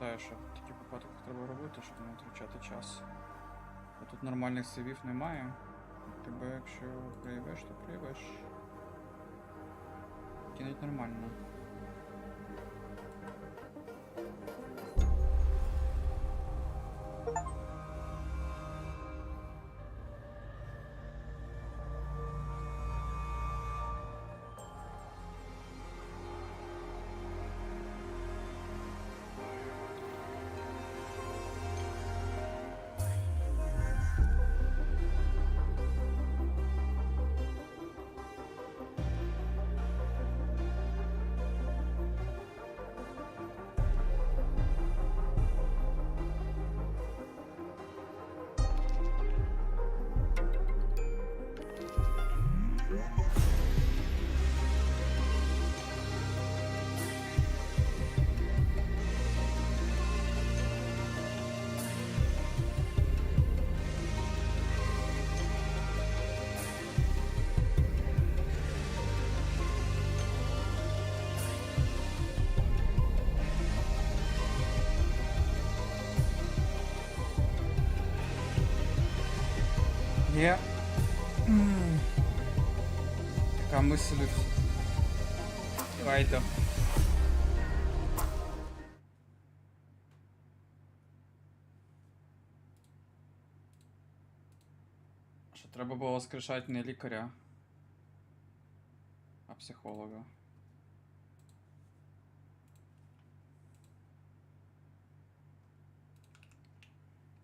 пам'ятаю, що в таких випадках треба робити, щоб не втрачати час. Бо тут нормальних сейвів немає. Тебе, якщо проявиш, то проявиш. Кинуть нормально. Є. Така мисль. Вайдо. Що треба було воскрешати не лікаря, а психолога.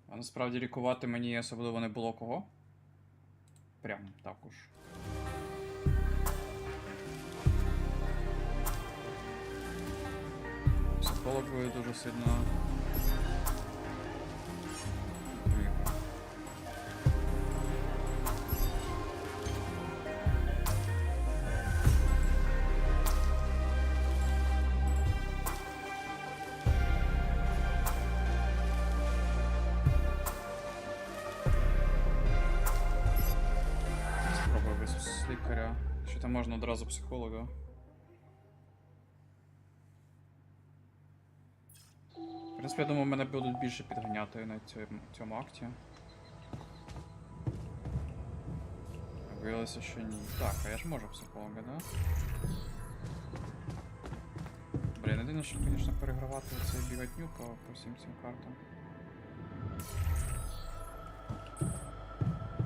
А насправді лікувати мені особливо не було кого. Прям так уж. Психолог буде дуже сильно. Лікаря. Що там можна одразу психолога. В принципі, я думаю, мене будуть більше підганяти на цьому акті. Виявилося, що ні. Так, а я ж можу психолога, да? Блін, єдине, що, звісно, перегравати цей біготню по всім цим картам.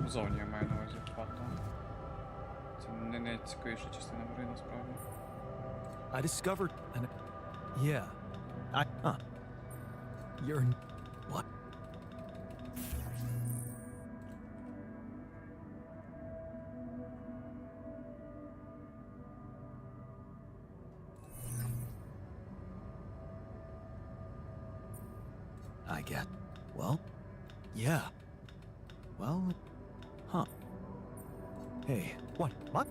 Зовні я маю на увазі фото. Це не найцікавіша частина гри, насправді. I discovered an... Yeah. You're... What? I get... Well? Yeah. Well... Huh. Hey, what? What?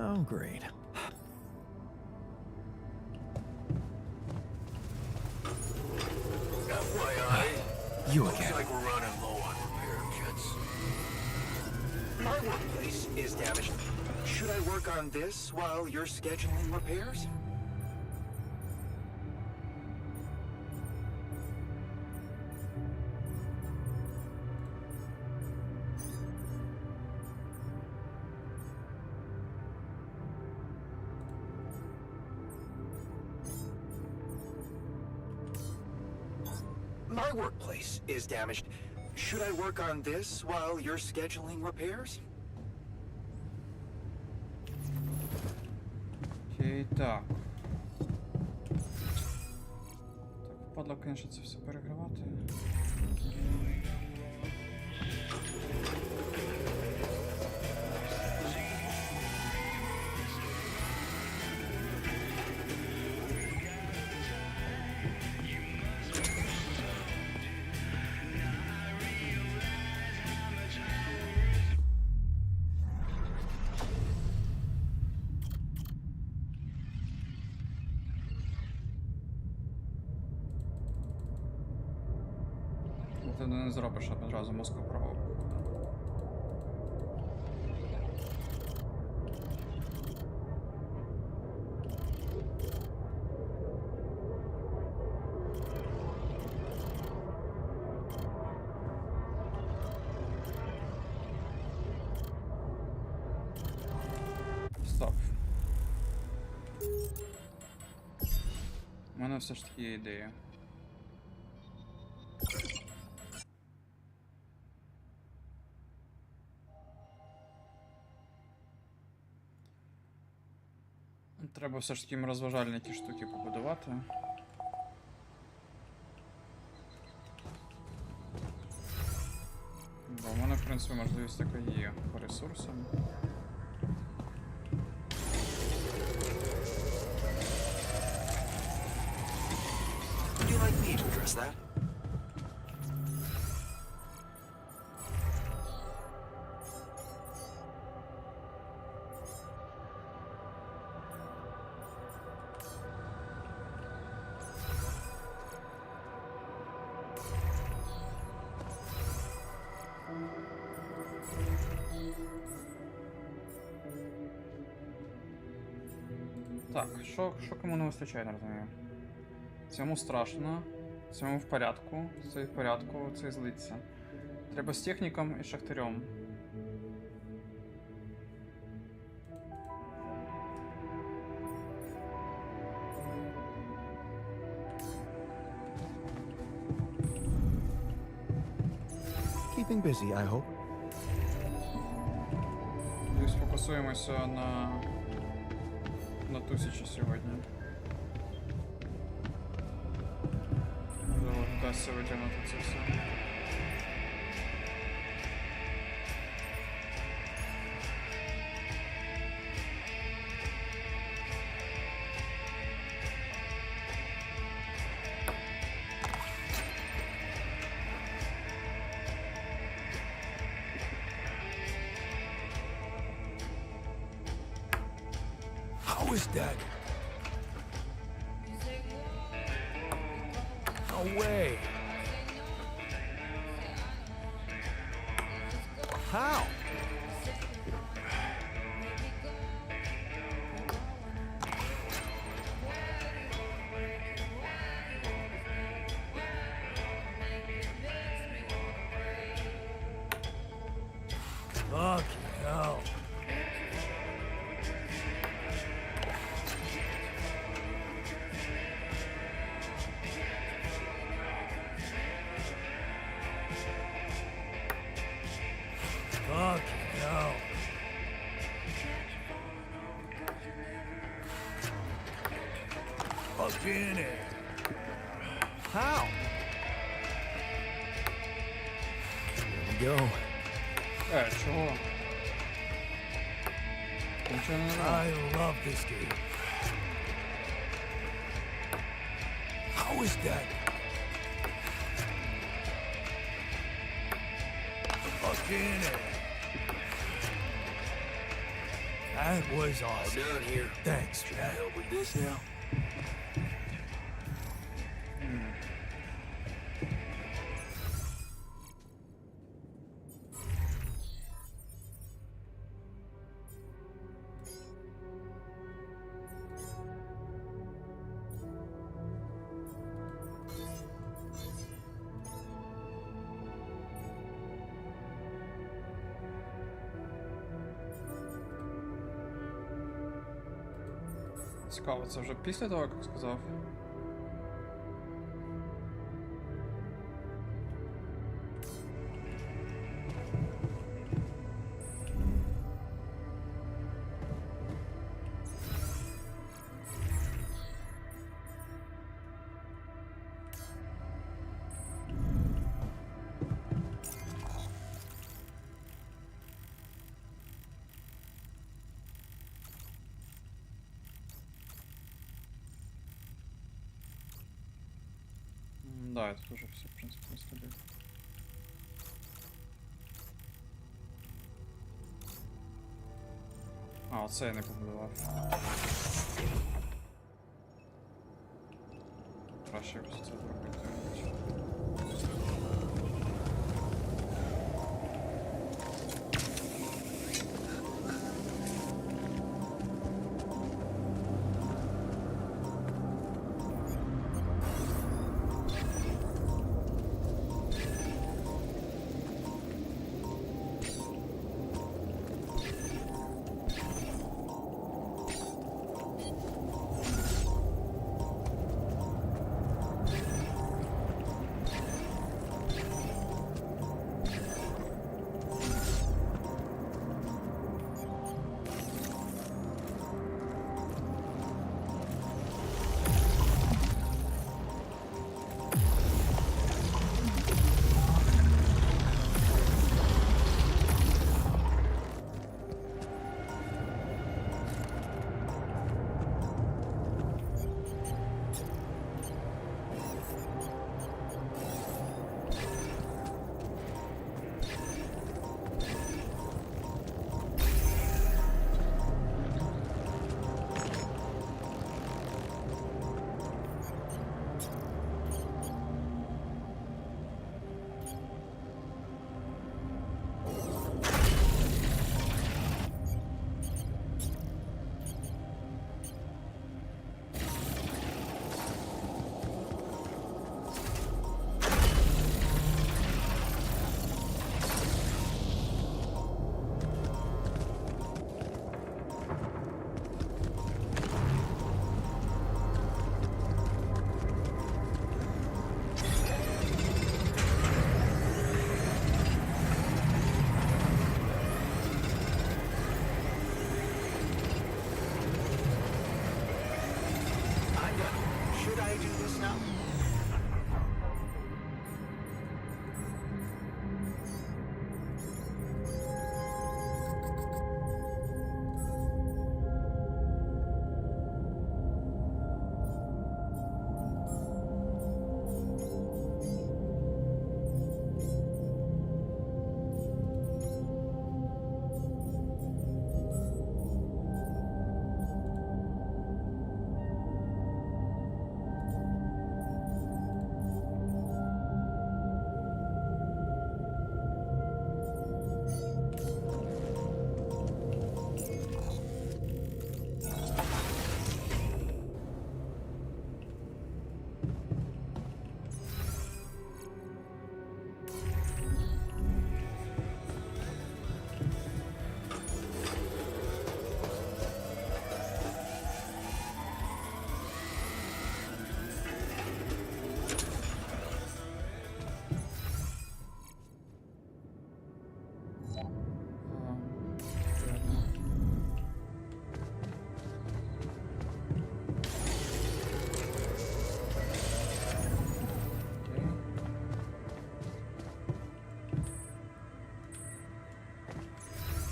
Oh, great. FYI, You looks again. like we're running low on repair kits. My workplace is damaged. Should I work on this while you're scheduling repairs? My workplace is damaged. Should I work on this while you're scheduling repairs? Окей, так. Так, впадло, звісно, це все перегравати. Ти не зробиш одразу мозку правого. У мене все ж таки є ідея. Треба все ж таки їм розважальні ті штуки побудувати. Бо в мене, в принципі, можливість така є по ресурсам. Would you like me to address that? Так, що кому не вистачає, не розумію. Цьому страшно, цьому в порядку, цей в порядку, цей злиться. Треба з техніком і шахтарем. Keeping busy, I hope. І сфокусуємося на 1000 сьогодні. Можливо, вдасться витягнути це все. How is that? No way. How? Fucking hell. Fucking hell. Fucking it. How? Here we go. Чого? Нічого не робив. I love this game. How is that? Fucking it. That was awesome. Down here. Thanks, Can I Jack. help with this now? Цікаво, це вже після того, як сказав? Да, это тоже все, в принципе, на столе. А, оце я не побудував. Краще якось це зробити. do this now?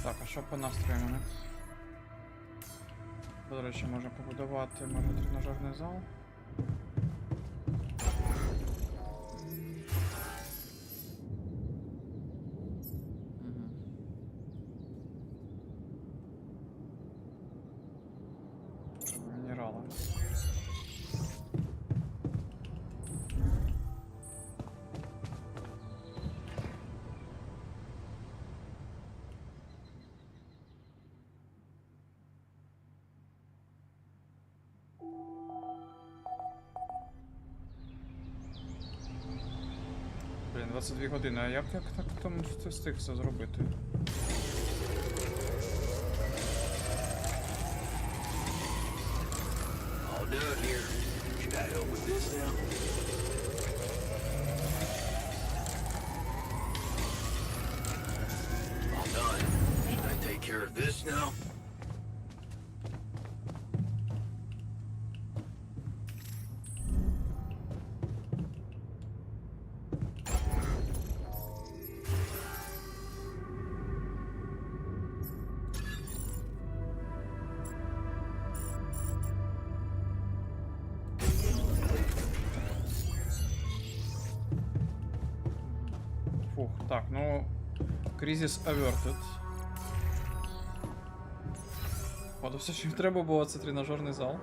Так, а що по настрою мене? До речі, можна побудувати тренажерний зал. Мінерали. Блін, 22 години, а як так там ти встиг все зробити? All done here. Should I help with this now? All done. Should I take care of this now? Фух, так, ну... Кризис averted. От, все, що їм треба було, це тренажерний зал.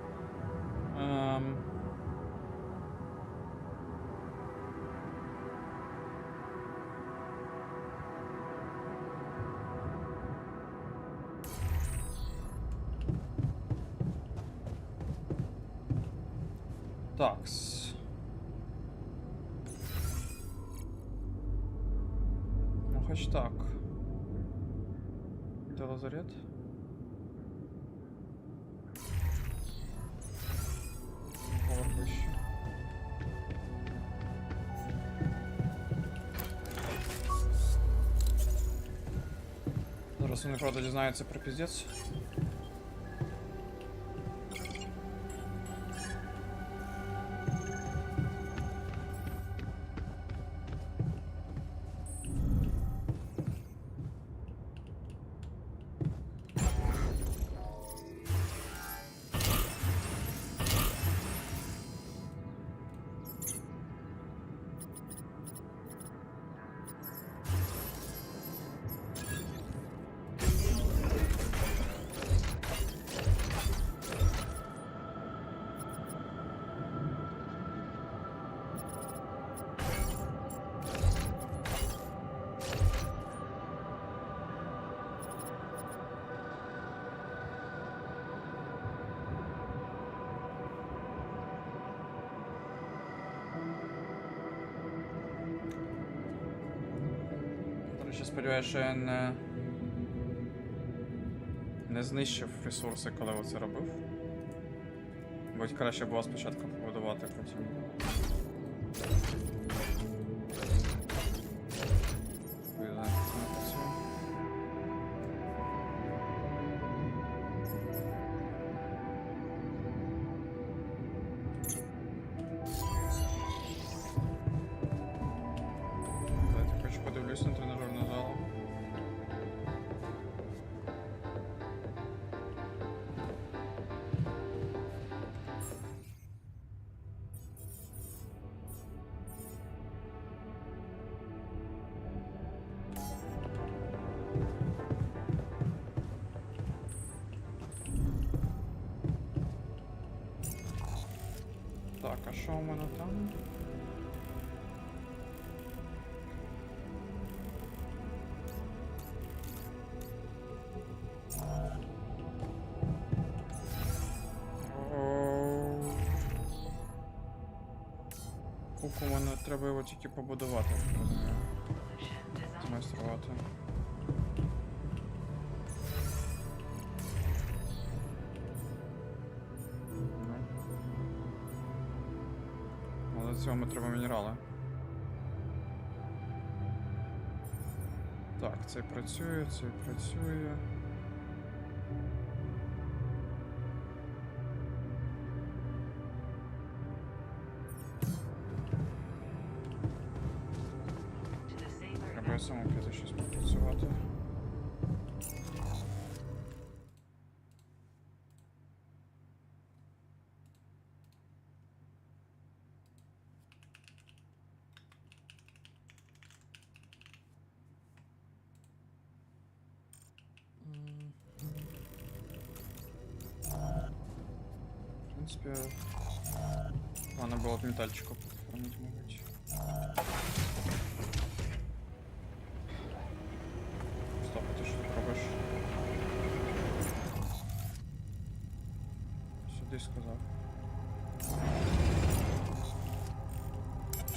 Такс. Ну, хоч так. Де лазарет? Поверх вище. Зараз вони, правда, дізнаються про піздець. Ще сподіваюся, що я не знищив ресурси, коли оце робив. Будь краще було спочатку побудувати, потім. Так, а що у мене там? Хук у мене треба його тільки побудувати, я так розумію. Змайструвати. Для цього ми треба мінерали. Так, цей працює, цей працює. Треба самому піти щось попрацювати. В принципе, надо было от метальчиков поформить, мабуть. Стоп, ти що тут робиш? Сюди сказав.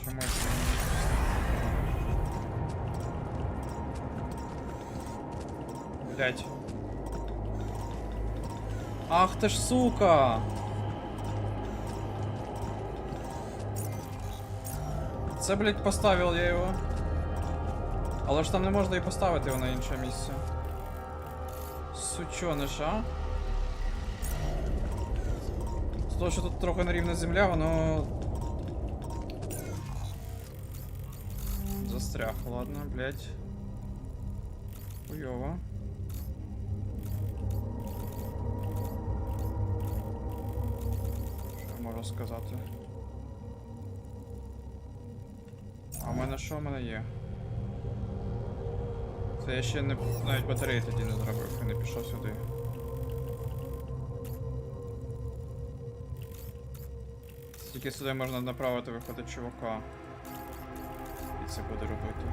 Чому я це не... Блять. Ах ты ж сука! Це, блять, поставив я його. Але ж там не можна і поставити його на інше місце. Сучониш, а? З того, що тут трохи нерівна земля, воно... Застряг, ладно, блять. Хуйово. Що можу сказати? А в мене що в мене є? Це я ще не, навіть батареї тоді не зробив і не пішов сюди. Тільки сюди можна направити виходить чувака. І це буде робити.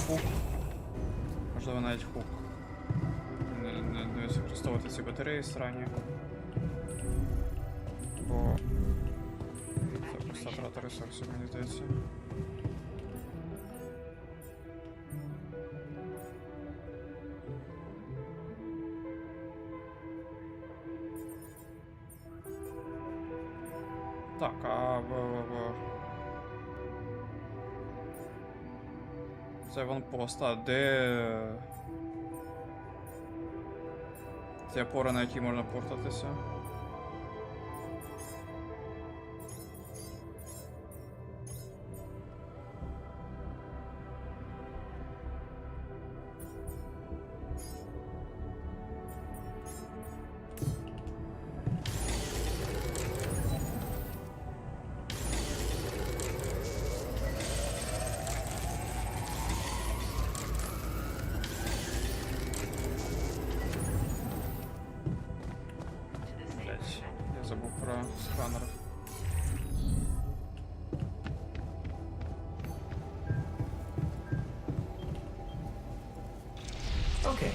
Хук. Можливо, навіть хук. Не використовувати ці батареї срані. Бо... Це просто трата ресурсів, мені здається. Так, а це ванпост, а де... Це опора, на якій можна портатися. Я забув про сканер. Okay.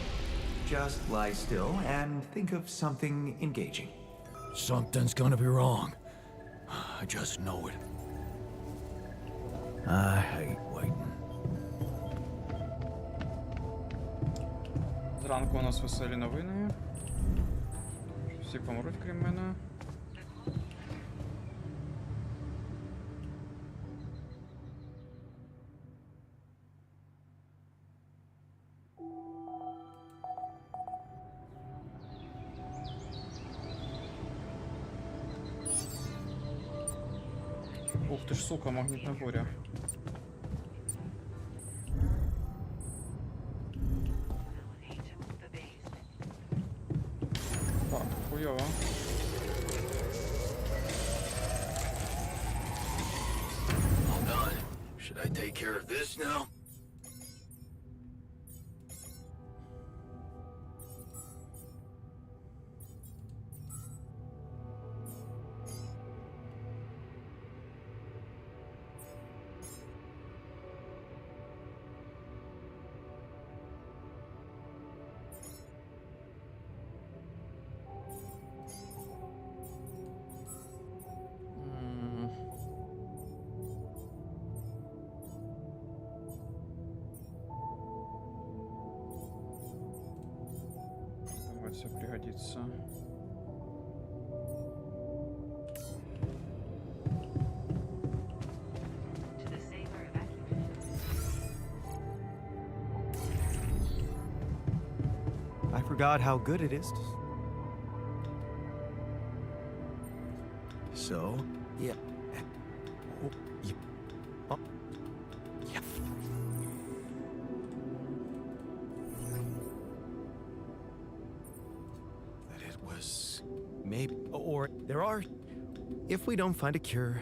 Just lie still and think of something engaging. Something's gonna be wrong. I just know it. I hate waiting. Зранку у нас веселі новини. Всі помруть, крім мене. Ух ти ж, сука, магнітна буря. Хуйово. All done. Should I take care of this now? Давай, все пригодится. I forgot how good it is. So, yeah. Oh, yeah. Oh, yeah. That it was maybe, or there are. If we don't find a cure.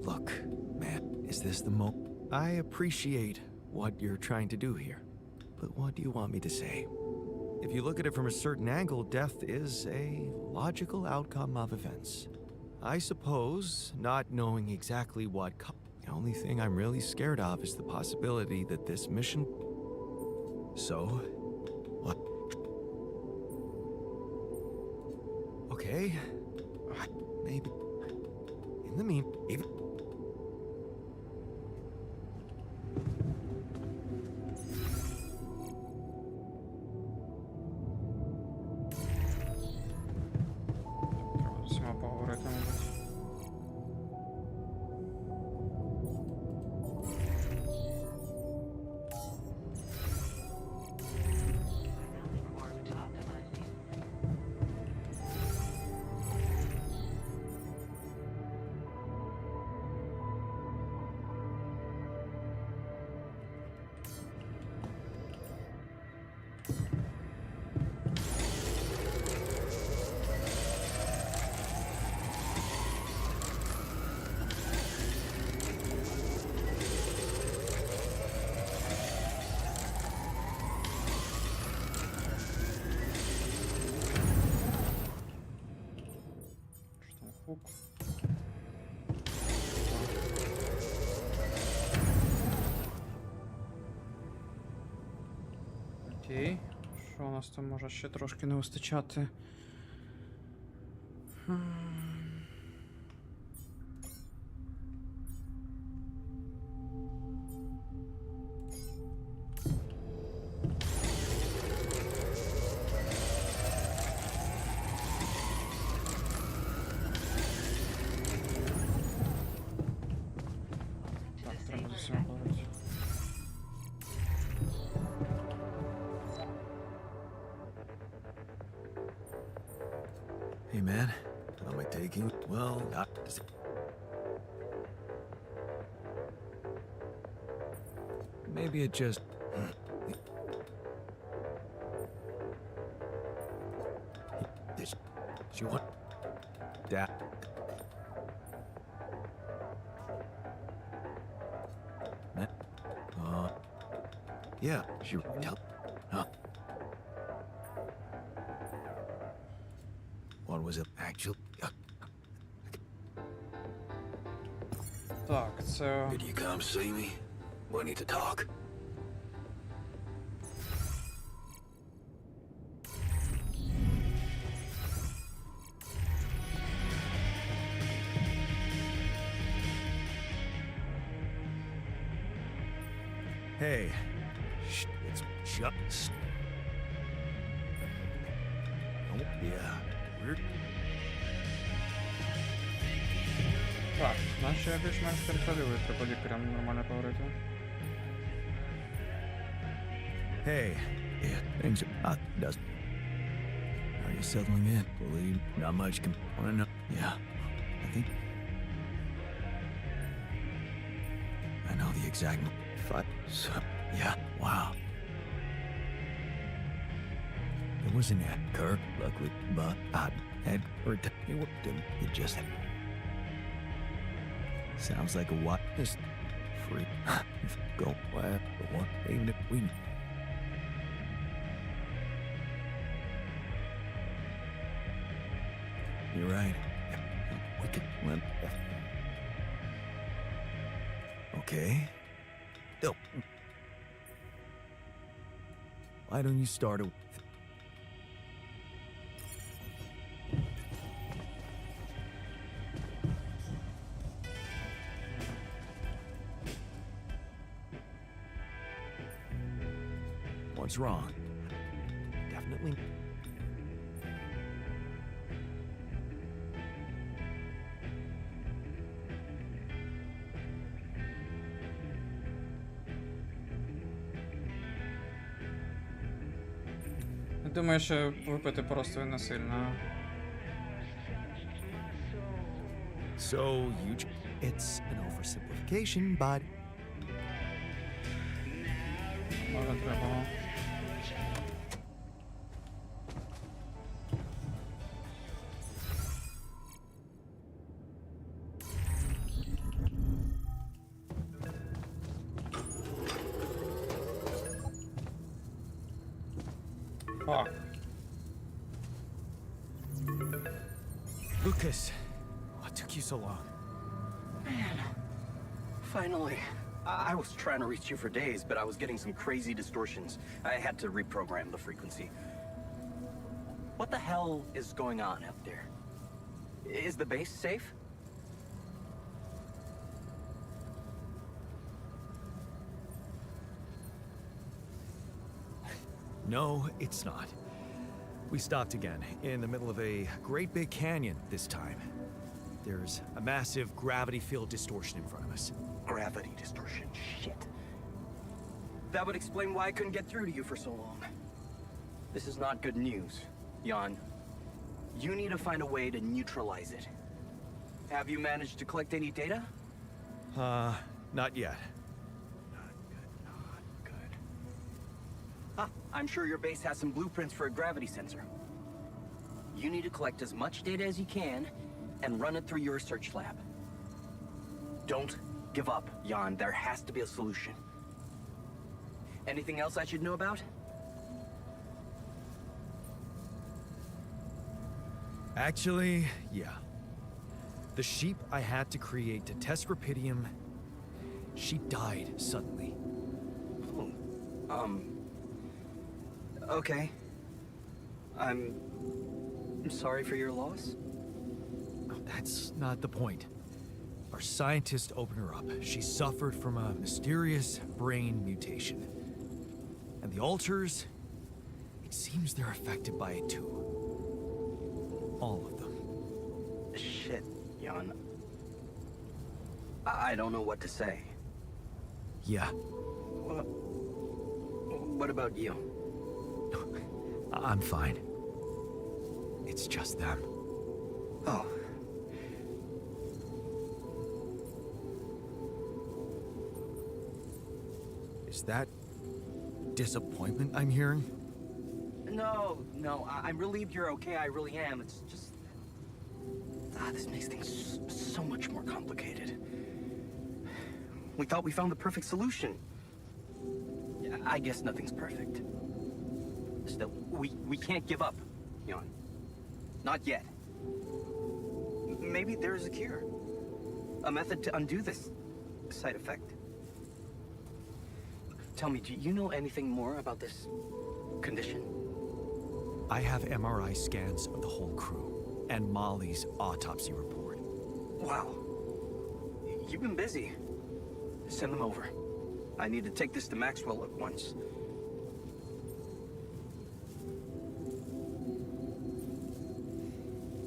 Look, man, is this the moment? I appreciate what you're trying to do here. But what do you want me to say? If you look at it from a certain angle, death is a logical outcome of events. I suppose, not knowing exactly what the only thing I'm really scared of is the possibility that this mission... So, what? Okay, maybe. In the even... Треба з усіма поговорити, мабуть. Що там, хук? Окей. Що у нас там може ще трошки не вистачати? Так, треба з усіма поговорити. Hey man, am I taking? Well, not. Maybe it just. Did you want that? Yeah, she tell. Huh. What was it actually? Так, це... Did you come see me? We need to talk. Hey, it's just. Oh, yeah, we're. Так, наші я більш-менш контролюю, треба лікарям нормально поговорити. Hey, yeah, things are does. Are you settling in? Believe not much can wanna know. Yeah, I think I know the exact fight. So, yeah, wow. It was an Ed. Kirk, luckily, but Ed, or it just sounds like a what? Just free. Go, what? Even if we. You're right. We could let. Okay. Oh. Why don't you start a. What's wrong? Definitely. Думаю, що випити просто не сильно. So it's an oversimplification, but Може треба. Fuck. Lucas, what took you so long? Finally. I was trying to reach you for days, but I was getting some crazy distortions. I had to reprogram the frequency. What the hell is going on up there? Is the base safe? No, it's not. We stopped again, in the middle of a great big canyon this time. There's a massive gravity field distortion in front of us. Gravity distortion. Shit. That would explain why I couldn't get through to you for so long. This is not good news, Jan. You need to find a way to neutralize it. Have you managed to collect any data? Not yet. Not good. Ah, I'm sure your base has some blueprints for a gravity sensor. You need to collect as much data as you can and run it through your research lab. Don't give up, Jan. There has to be a solution. Anything else I should know about? Actually, yeah. The sheep I had to create to test Rapidium, she died suddenly. Okay. I'm sorry for your loss. That's not the point. Our scientists opened her up. She suffered from a mysterious brain mutation. And the altars, it seems they're affected by it too. All of them. Shit, Jan. I don't know what to say. Yeah, What about you? I'm fine. It's just them. Oh. Is that disappointment I'm hearing? No, I'm relieved you're okay, I really am. It's just... this makes things so much more complicated. We thought we found the perfect solution. I guess nothing's perfect. Still, we can't give up, Jan. Not yet. Maybe there's a cure. A method to undo this side effect. Tell me, do you know anything more about this condition? I have MRI scans of the whole crew and Molly's autopsy report. Wow. You've been busy. Send them over. I need to take this to Maxwell at once.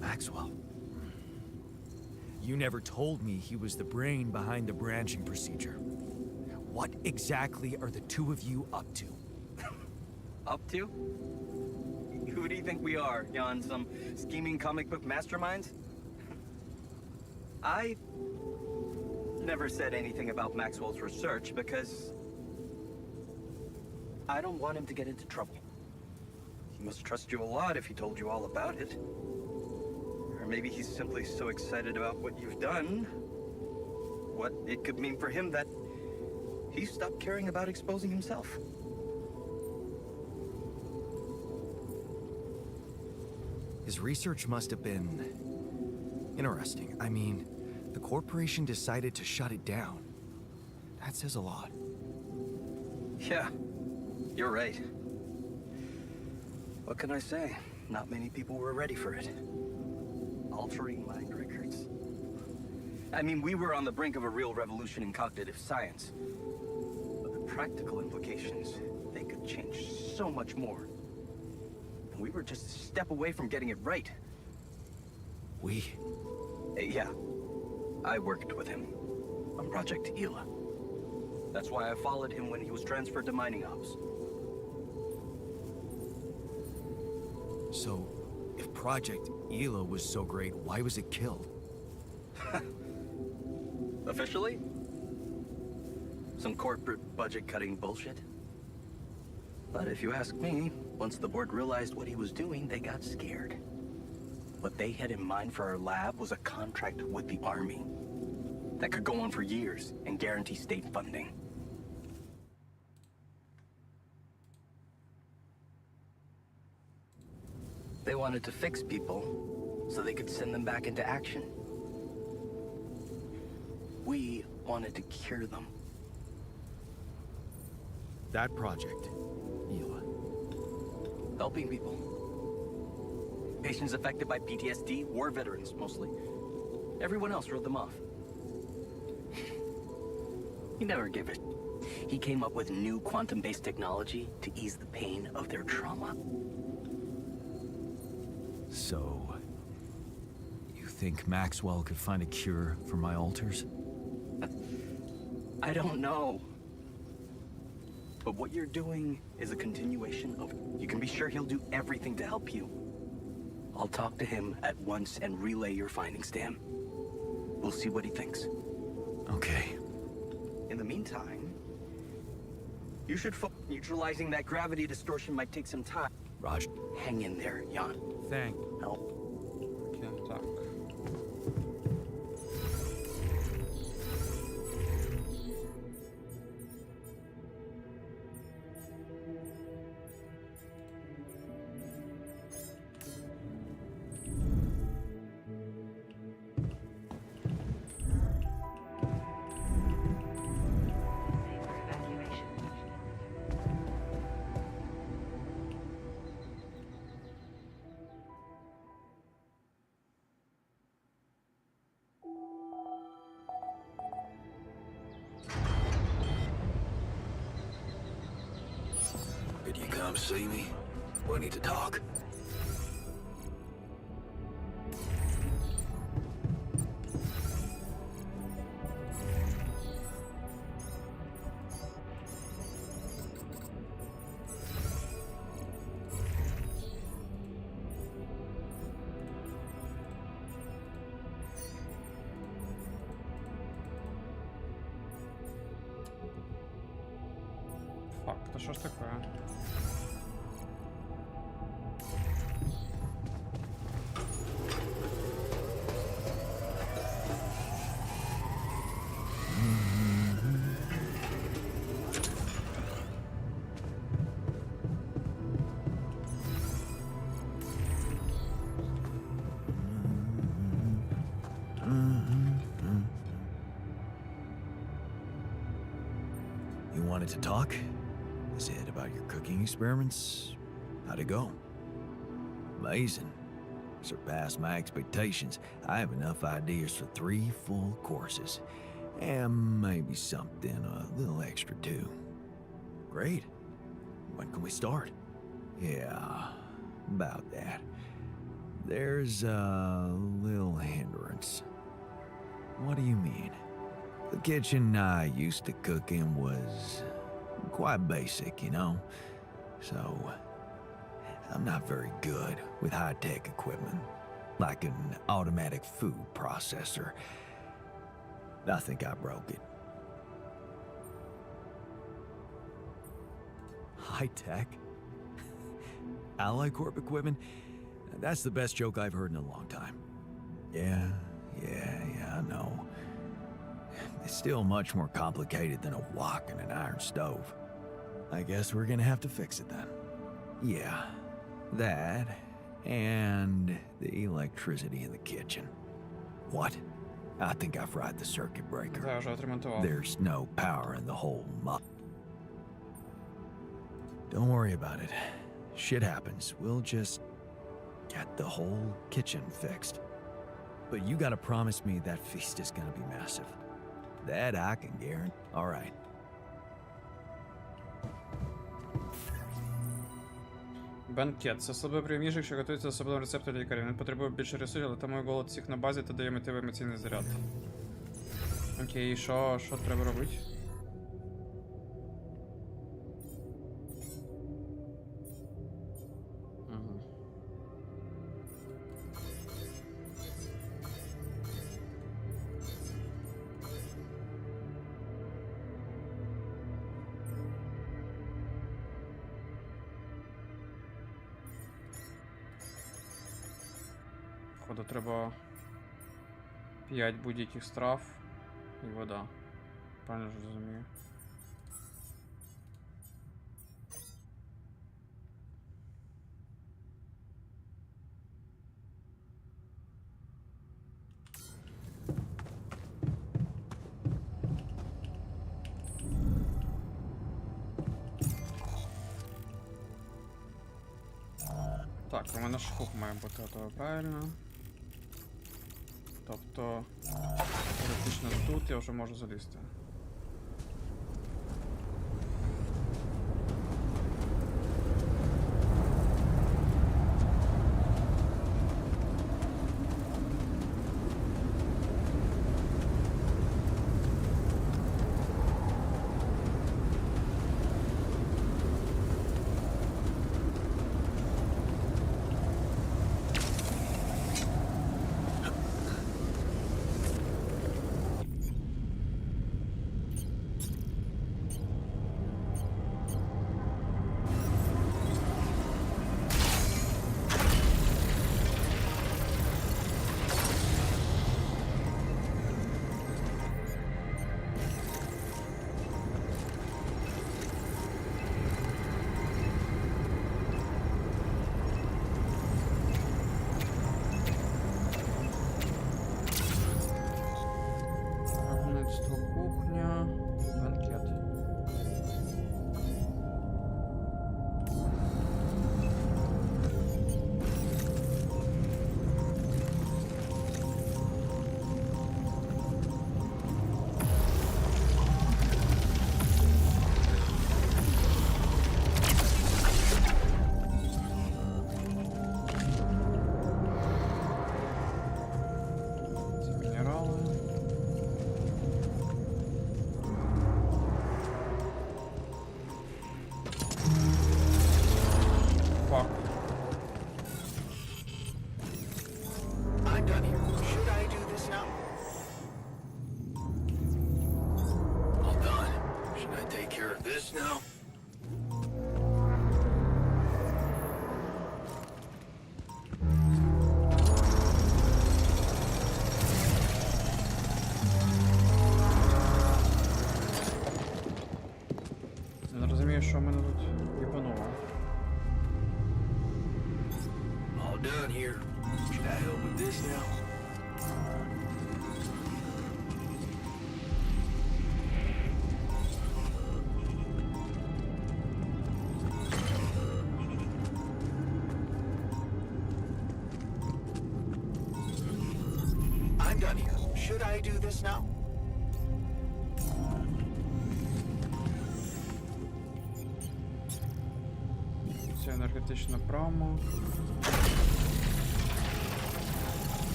Maxwell. You never told me he was the brain behind the branching procedure. What exactly are the two of you up to? Up to? Who do you think we are, Jan? Some scheming comic book masterminds? I never said anything about Maxwell's research because I don't want him to get into trouble. must trust you a lot if he told you all about it. Or maybe he's simply so excited about what you've done, what it could mean for him, that he stopped caring about exposing himself. His research must have been interesting. I mean, the corporation decided to shut it down. That says a lot. Yeah, you're right. What can I say? Not many people were ready for it. Altering mind records. I mean, we were on the brink of a real revolution in cognitive science. But the practical implications, they could change so much more. And we were just a step away from getting it right. We? Yeah. I worked with him on Project Ela. That's why I followed him when he was transferred to mining ops. So, if Project Ela was so great, why was it killed? Officially? Some corporate budget-cutting bullshit. But if you ask me, once the board realized what he was doing, they got scared. What they had in mind for our lab was a contract with the Army that could go on for years and guarantee state funding. They wanted to fix people so they could send them back into action. We wanted to cure them. That project, Ela. Helping people. Patients affected by PTSD, war veterans mostly. Everyone else wrote them off. He never gave it. He came up with new quantum-based technology to ease the pain of their trauma. So, you think Maxwell could find a cure for my alters? I don't know. But what you're doing is a continuation of... You can be sure he'll do everything to help you. I'll talk to him at once and relay your findings to him. We'll see what he thinks. Okay. In the meantime, you should neutralizing that gravity distortion might take some time. Raj. Hang in there, Jan. Thank. Help. Okej, tak. Did you come see me? We need to talk. Фак, да что ж такое? You wanted to talk? Is it about your cooking experiments? How'd it go? Amazing. Surpassed my expectations. I have enough ideas for 3 full courses. And maybe something a little extra too. Great. When can we start? Yeah, about that. There's a little hindrance. What do you mean? The kitchen I used to cook in was quite basic, you know? So, I'm not very good with high-tech equipment, like an automatic food processor. I think I broke it. High-tech? Ally Corp equipment? That's the best joke I've heard in a long time. Yeah, I know. It's still much more complicated than a wok and an iron stove. I guess we're gonna have to fix it then. Yeah, that, and the electricity in the kitchen. What? I think I fried the circuit breaker. Та, я вже отремонтував. There's no power in the whole Don't worry about it. Shit happens. We'll just get the whole kitchen fixed. But you gotta promise me that feast is gonna be massive. That I can guarantee. All right. Банкет. Це особливий прийом їжі, що готується за особливим рецептом лікаря. Він потребує більше ресурсів, але тому голод всіх на базі та дає миттєвий емоційний заряд. Окей, що треба робити? Походу треба 5 будь-яких страв і вода. Правильно ж розумію. Так, у мене шкух має бути готовий, правильно. Тобто, теоретично тут я вже можу залізти. Виробництво, кухня, банкет. Це мінерали. Fuck. I'm done here. Should I do this now? All done. Should I take care of this now? Я не розумію, що в мене тут їбануло. All done here. Should I help with this now? I'm done here. Should I do this now? Це енергетична прама.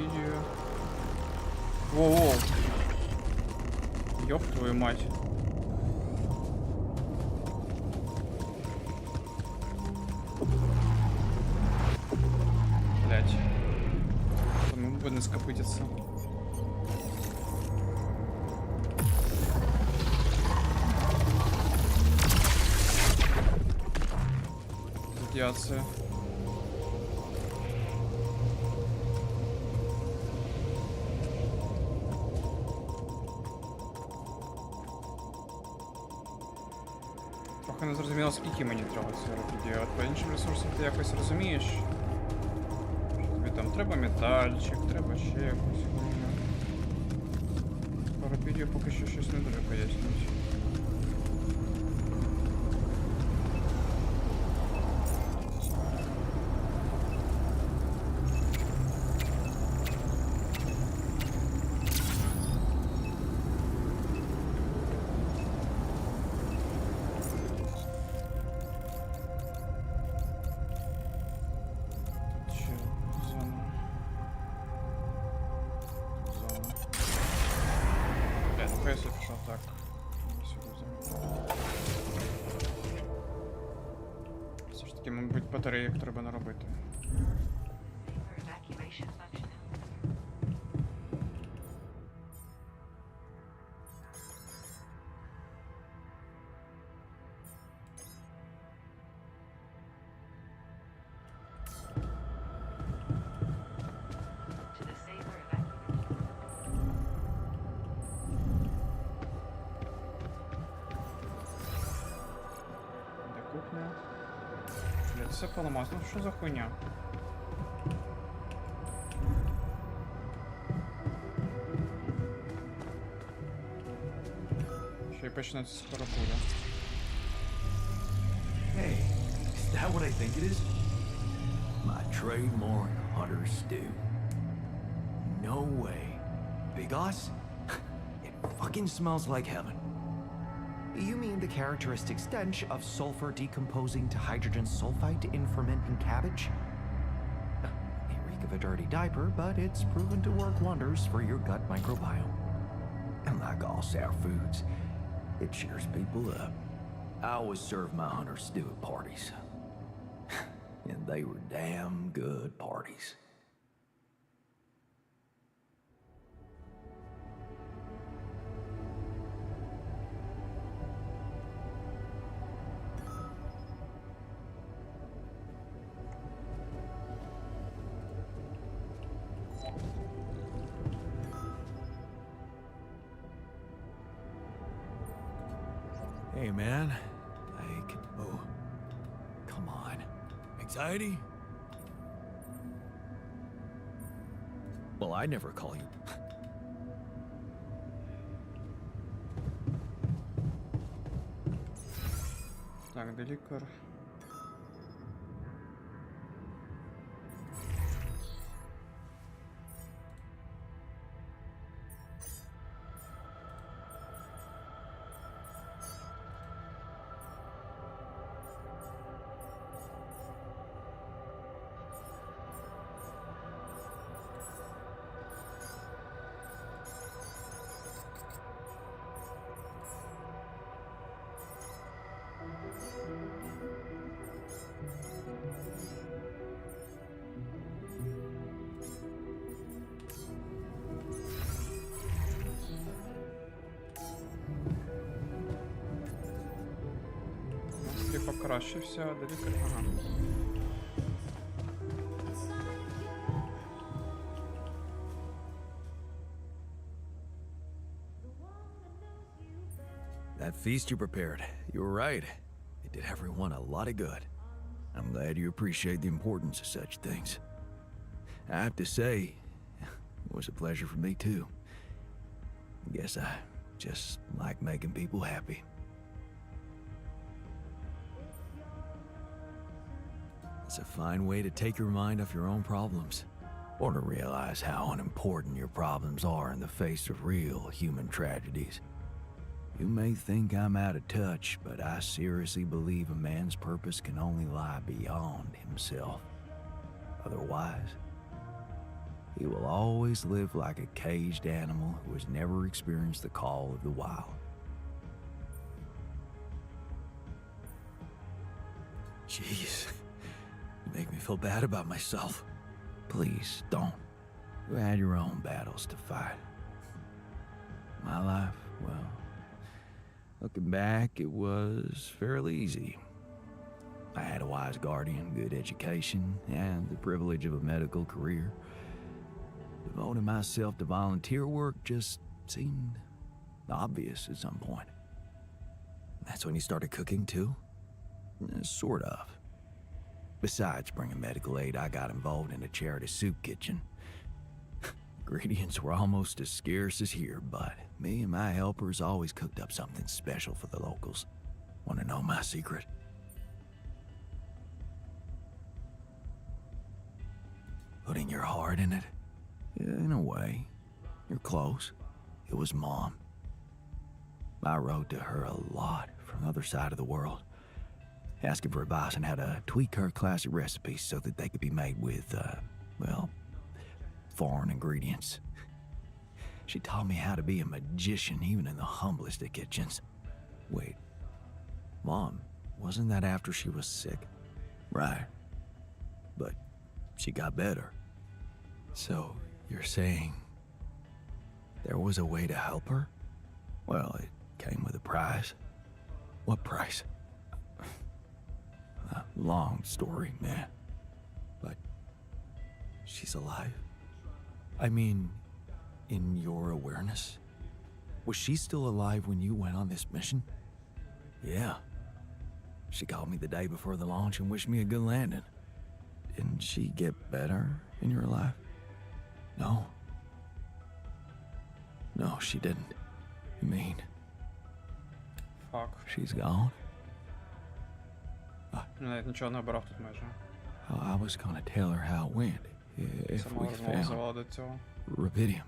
Рапидию. Воу-воу. Ёб твою мать. Блять. Тому бы не скопытиться. Радиация. Трохи не зрозуміло, скільки мені треба цього рапідію. От по іншим ресурсам ти якось розумієш. Що тобі там треба метальчик, треба ще якусь хуйню. По рапідію поки що щось не дуже пояснюють. Писать, так. Все ж таки, мабуть, батареїк треба наробити. Кухня. Блядь, все поломалось. Ну что за хуйня? Ще й почнеться скоро буде. Hey, is that what I think it is? My trademark hunter stew. No way. Big Oss? It fucking smells like heaven. You mean the characteristic stench of sulfur decomposing to hydrogen sulfide in fermenting cabbage? May reek of a dirty diaper, but it's proven to work wonders for your gut microbiome. And like all sour foods, it cheers people up. I always serve my hunter stew at parties. And they were damn good parties. Hey, man. Like, oh, come on. Anxiety? Well, I never call you. Так, де лікар? Настрій покращився, де лікар? Ага. That feast you prepared, you were right. It did everyone a lot of good. I'm glad you appreciate the importance of such things. I have to say, it was a pleasure for me too. Guess I just like making people happy. It's a fine way to take your mind off your own problems, or to realize how unimportant your problems are in the face of real human tragedies. You may think I'm out of touch, but I seriously believe a man's purpose can only lie beyond himself. Otherwise, he will always live like a caged animal who has never experienced the call of the wild. Jeez, you make me feel bad about myself. Please don't. You had your own battles to fight. My life, well, looking back, it was fairly easy. I had a wise guardian, good education, and the privilege of a medical career. Devoting myself to volunteer work just seemed obvious at some point. That's when you started cooking, too? Sort of. Besides bringing medical aid, I got involved in a charity soup kitchen. Ingredients were almost as scarce as here, but me and my helpers always cooked up something special for the locals. Want to know my secret? Putting your heart in it? Yeah, in a way. You're close. It was Mom. I wrote to her a lot from the other side of the world, asking for advice on how to tweak her classic recipes so that they could be made with, well, foreign ingredients. She taught me how to be a magician even in the humblest of kitchens. Wait, Mom, wasn't that after she was sick? Right. But she got better. So, you're saying there was a way to help her? Well, it came with a price. What price? A long story, man. But she's alive? I mean, in your awareness? Was she still alive when you went on this mission? Yeah. She called me the day before the launch and wished me a good landing. Didn't she get better in your life? No. No, she didn't. You mean Fuck. she's gone? Навіть нічого не обрав тут майже. I was gonna tell her how it went if Сама we розмова found завела до цього. rubidium.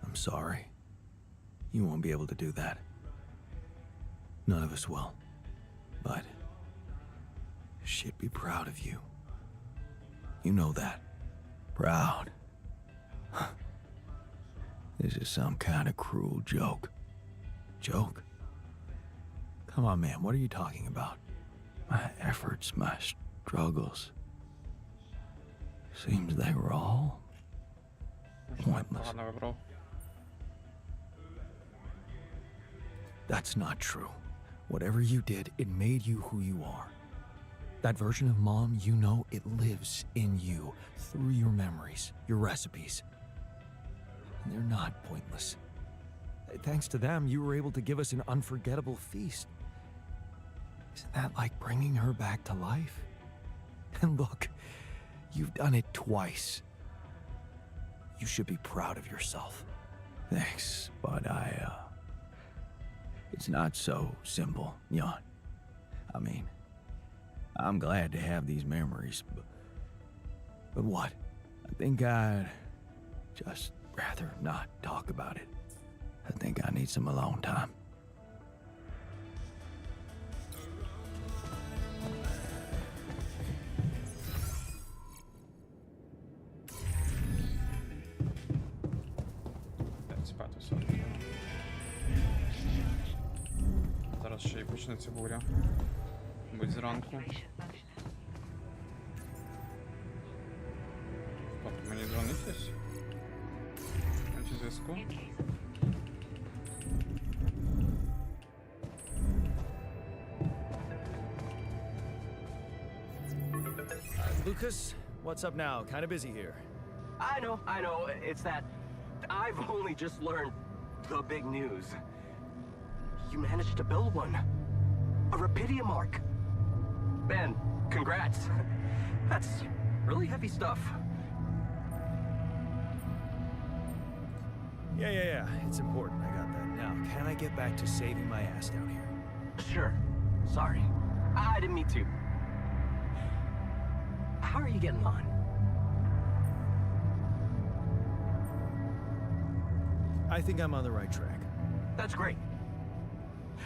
I'm sorry. You won't be able to do that. None of us will. But she'd be proud of you. You know that. Proud. This is some kind of cruel joke. Joke? Come on, man, what are you talking about? My efforts, my struggles. Seems they were all pointless. Погано вибрав. That's not true. Whatever you did, it made you who you are. That version of Mom, you know, it lives in you, through your memories, your recipes. And they're not pointless. Thanks to them, you were able to give us an unforgettable feast. Isn't that like bringing her back to life? And look, you've done it twice. You should be proud of yourself. Thanks, but it's not so simple, Jan. I mean, I'm glad to have these memories, but what? I think I'd just rather not talk about it. I think I need some alone time. Спати все-таки. Зараз ще й почнеться буря. Будь зранку. Тобто мені дзвонитись? Чи зв'язку? Lucas, what's up now? Kind of busy here. I know. It's that I've only just learned the big news. You managed to build one. A Rapidium Arc. Man, congrats. That's really heavy stuff. Yeah. It's important. I got that. Now, can I get back to saving my ass down here? Sure. Sorry. I didn't mean to. How are you getting on? I think I'm on the right track. That's great.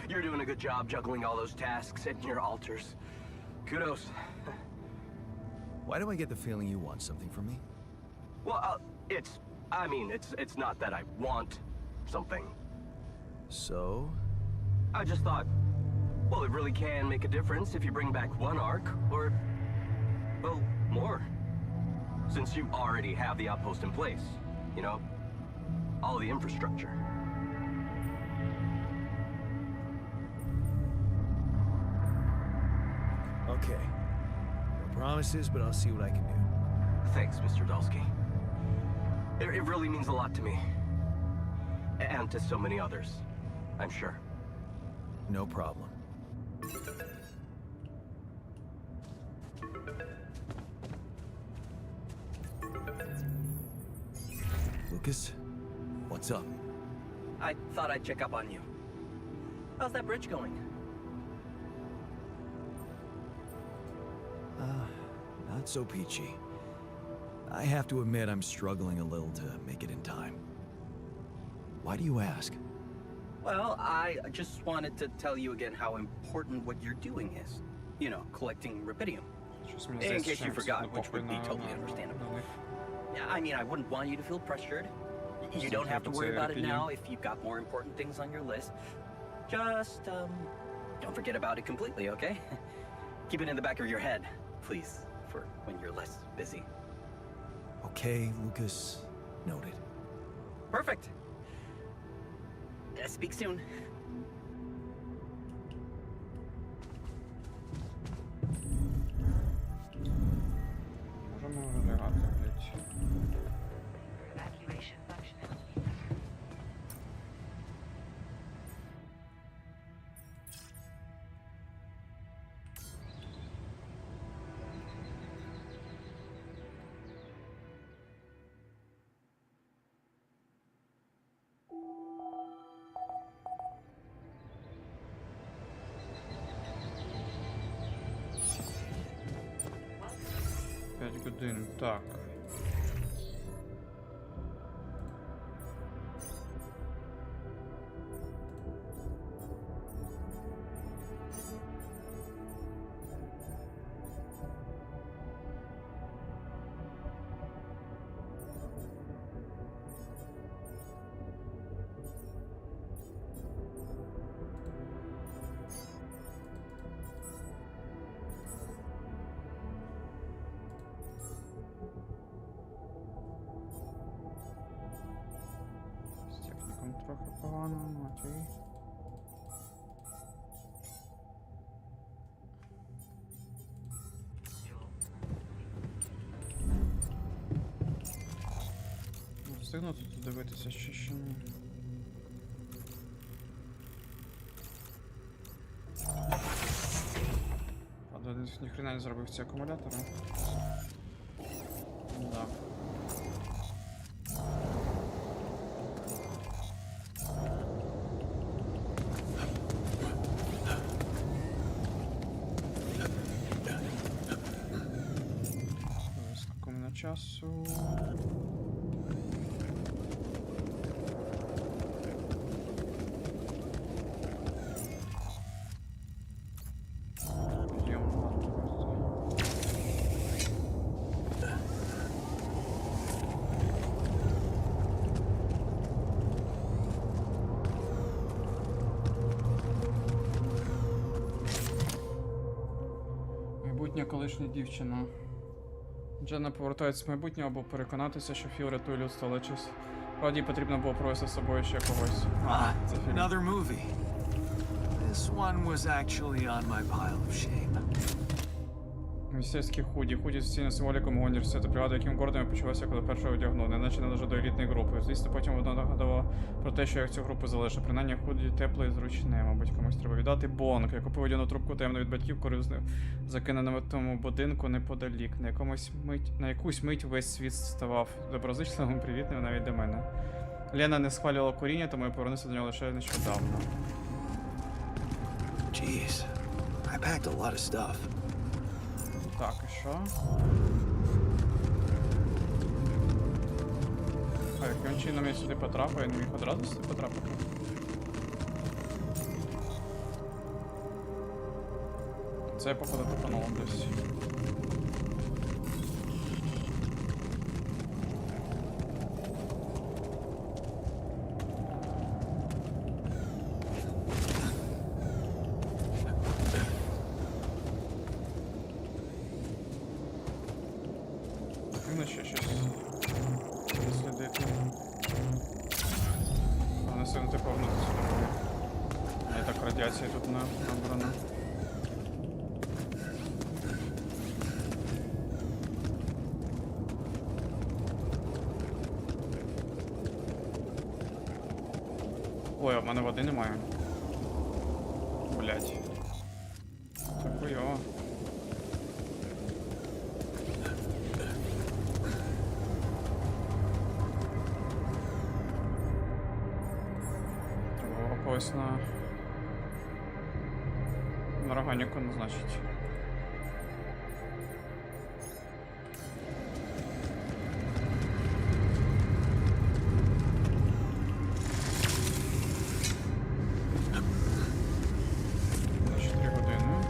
You're doing a good job juggling all those tasks and your altars. Kudos. Why do I get the feeling you want something from me? Well, it's not that I want something. So? I just thought, well, it really can make a difference if you bring back one arc, or, well, more. Since you already have the outpost in place, you know, all the infrastructure. Okay. No promises, but I'll see what I can do. Thanks, Mr. Dulski. It really means a lot to me. And to so many others, I'm sure. No problem. Lucas, what's up? I thought I'd check up on you. How's that bridge going? Not so peachy. I have to admit I'm struggling a little to make it in time. Why do you ask? Well, I just wanted to tell you again how important what you're doing is. You know, collecting rubidium. Щось мені In здається, case що you це forgot, не which would be похуй totally на understandable. них. Yeah, I mean, I wouldn't want you to feel pressured. You don't have to worry about it now if you've got more important things on your list. Just, don't forget about it completely, okay? Keep it in the back of your head, please, for when you're less busy. Okay, Lucas. Noted. Perfect. Speak soon. Можемо вже лягати, блядь. Evacuation functionality. П'ять годин, так. З техніком трохи погано, ну окей. Ну, встигну тут дивитися, ще ні. Правда, ніхрена не зробив ці акумулятори. Да. Сколько у меня часу? Идем на майбутня колишня дівчина. Дженна повертається з майбутнього, аби переконатися, що Філ рятує людство, але чи справді потрібно було провести з собою ще когось. Це фільм. Another movie. This one was actually on my pile of shame. Місцевські худі. Худі соціальна символіка мого університету. Пригадую, яким гордим я почувався, коли перше одягнув, неначе належу до елітної групи. Звісно, потім вона нагадувала про те, що я цю групу залишу. Принаймні худі тепле і зручне. Мабуть, комусь треба віддати бонк. Я купив водяну трубку таємно від батьків, корисну закиненому в тому будинку неподалік. На якусь мить весь світ ставав доброзичливим, привітним навіть до мене. Лена не схвалювала куріння, тому я повернувся до нього лише нещодавно. Jeez. I packed a lot of stuff. Так, і що? А яким чином я сюди потрапив? Я не міг одразу сюди потрапити? Це я походу тупанув десь. Ну ще щось дослідити. Вони сильно типу внутрі дороги. І так радіація тут набрана. Ой, а в мене води немає. Блять. Це хуйово. Треба когось на роганіку назначить. Ще 3 години.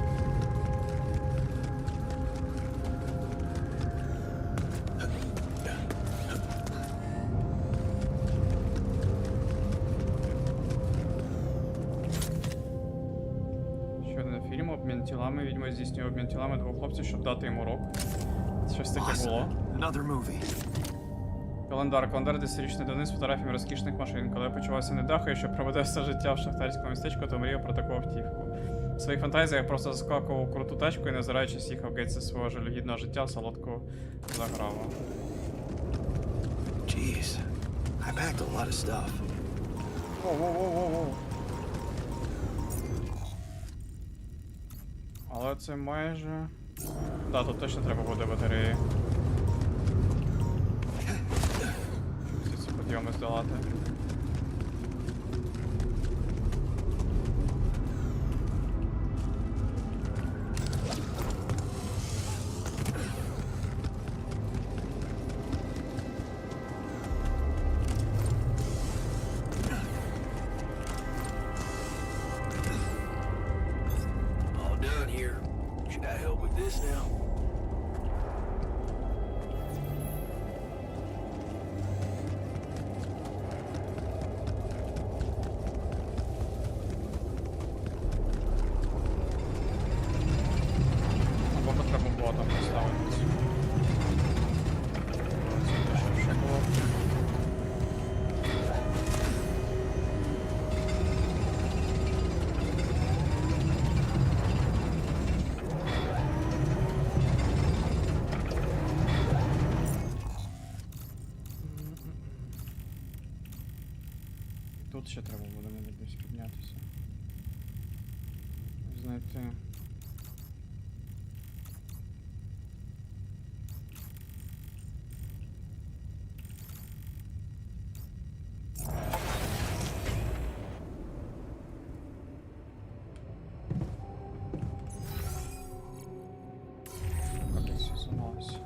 Ще один фільм «Обмін тілами». Відьма здійснює обмін тілами двох хлопців, щоб дати їм урок. Щось таке було. Another movie. Календар 10-річний давнин з фотографіями розкішних машин. Коли я почувався недахою, що проведе все життя в шахтарському містечку, то мріяв про таку автівку. В своїх фантазіях я просто заскакував у круту тачку і, не озираючись, їхав геть зі свого жалюгідного життя в солодку заграву. Jeez, I packed a lot of stuff. Воу-воу-воу-воу-воу. Але це майже... Да, тут точно треба буде батареї. Щоб всі ці підйоми здолати. All done here. Should I help with this now? Або треба було там поставити. Щоб ще було. Тут ще треба буде мені десь піднятися. Знайти. Капець, я зламалась.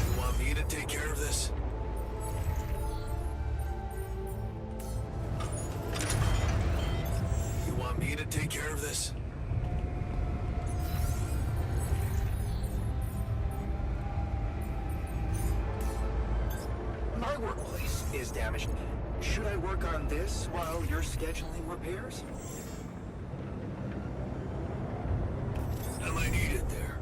You want me to take care of this? You want me to take care of this? My workplace is damaged. Should I work on this while you're scheduling repairs? I might need it there.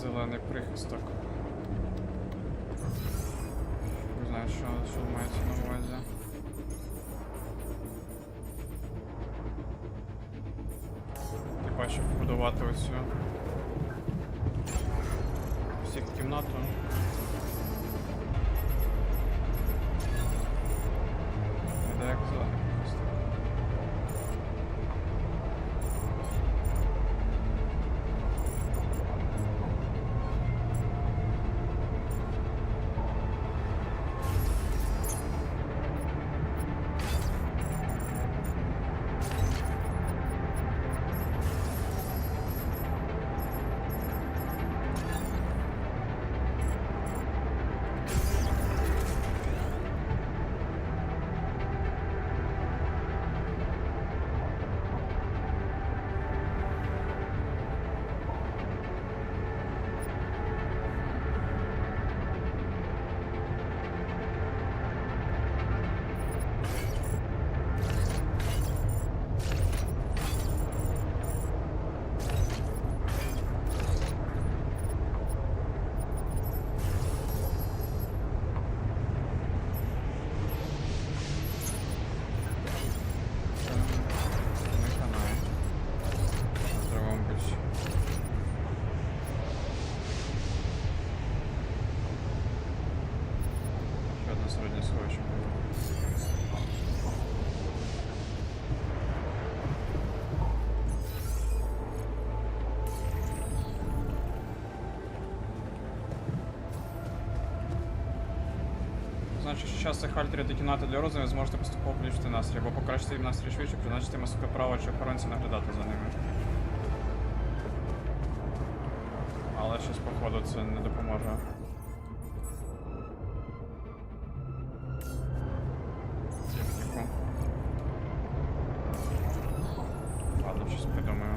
зелений прихисток. Не знаю, що мається на увазі. Типа, щоб побудувати оцю всіх кімнату. Іде як зелений прихисток. Середнє сховище було. Значить, що час цих альтерів до кімнати для розуму ви зможете поступово поліпшити настрій, або покращити їм настрій швидше, призначити масове право чи охоронця наглядати за ними. Але щось, походу, це не допоможе. Ладно, щось придумаю.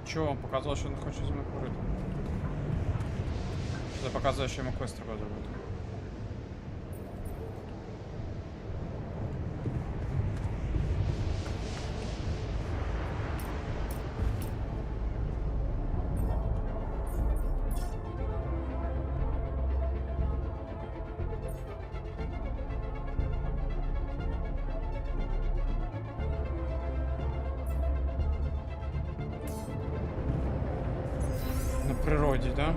Чого? Показував, що не хоче зі мною говорити. Це показує, що йому квест треба зробити. На природі, да?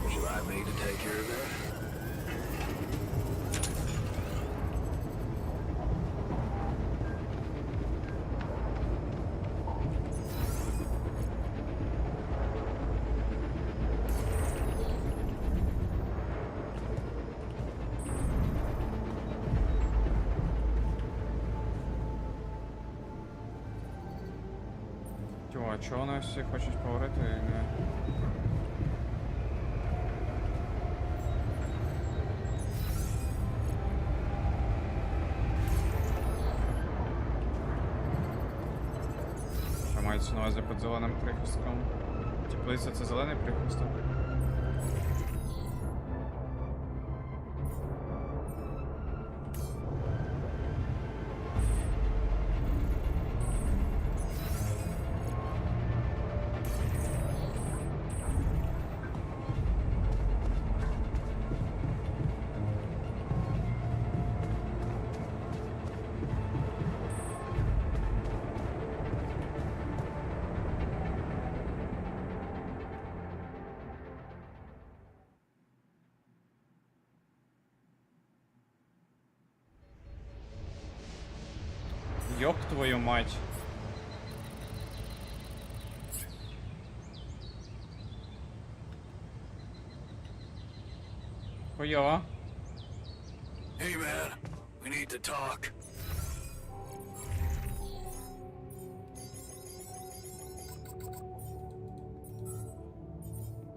Would you like me to take care of that? Тьо, а чого вони всі хочуть поговорити і не... Що мається на увазі під зеленим прихистком? Теплиця — це зелений прихисток? ёб твою мать. Хуёво. Hey man, we need to talk.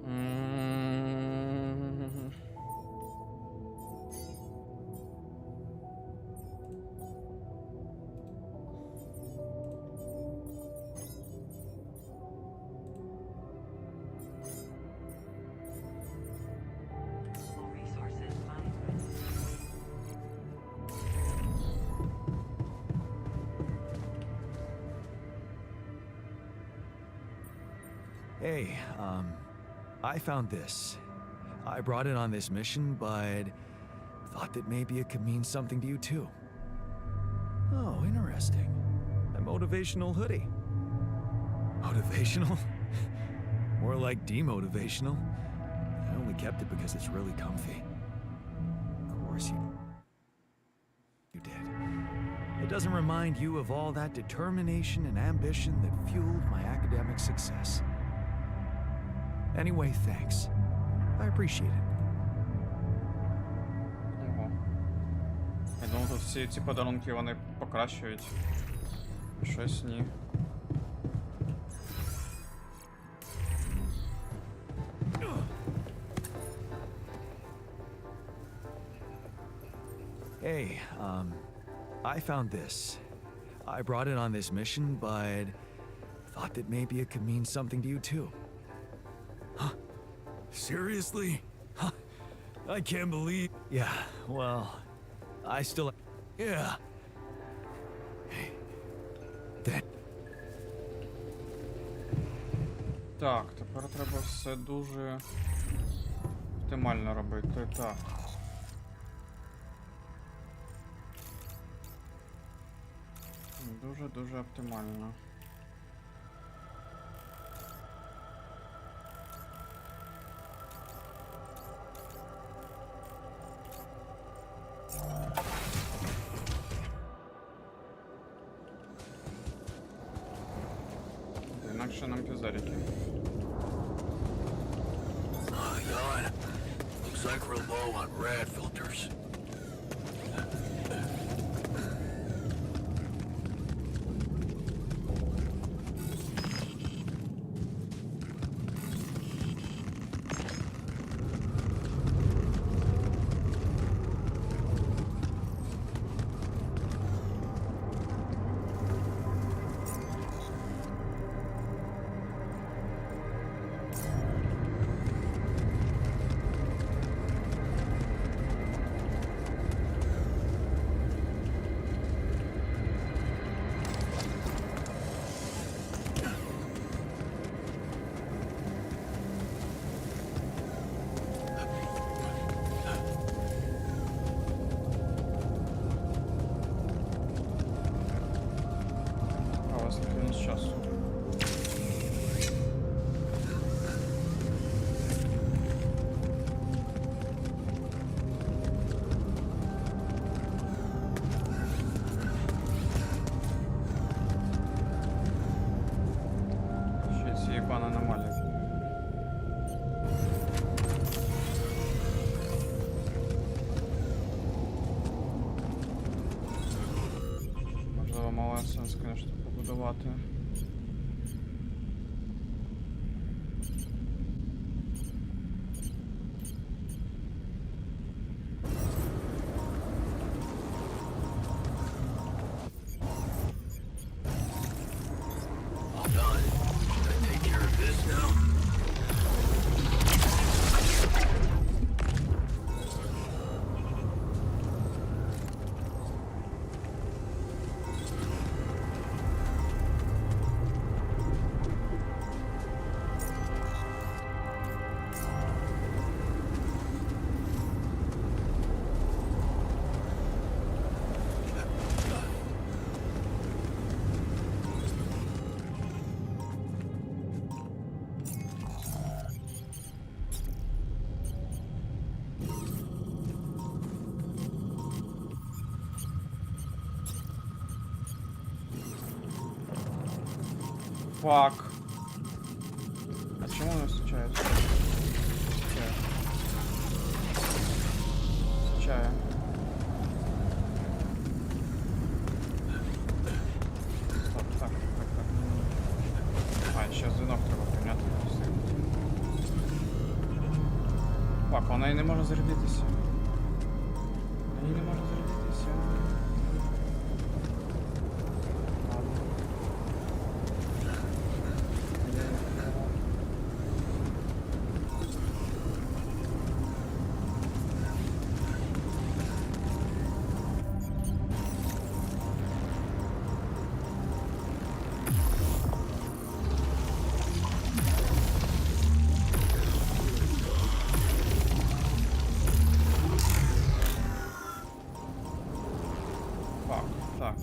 М. Hey, I found this. I brought it on this mission, but thought that maybe it could mean something to you too. Oh, interesting. A motivational hoodie. Motivational? More like demotivational. I only kept it because it's really comfy. Of course you did. It doesn't remind you of all that determination and ambition that fueled my academic success. Anyway, thanks. I appreciate it. Ого. Я думав, тут всі ці подарунки вони покращують. Щось ні. Hey, I found this. I brought it on this mission, but thought that maybe it could mean something to you too. Huh? Seriously? Huh? I can't believe. Yeah, well, I still. Yeah. Hey. That. Так, тепер треба все дуже оптимально робити. Так. Дуже оптимально. Інакше нам пізарики. Oh, God. Looks like we're low on rad filters. А у вас не з часу. Ще ці єбані аномалії. Можливо, має сенс, звісно, побудувати. All done. Can I take care of this now? Фак. А чому не встречает? Встречаю. Стоп, так. А, ще дзвінок треба прийняти. Фак, вона і не може зарядитися. Вона і не може зарядитися. Ладно. Фак, так.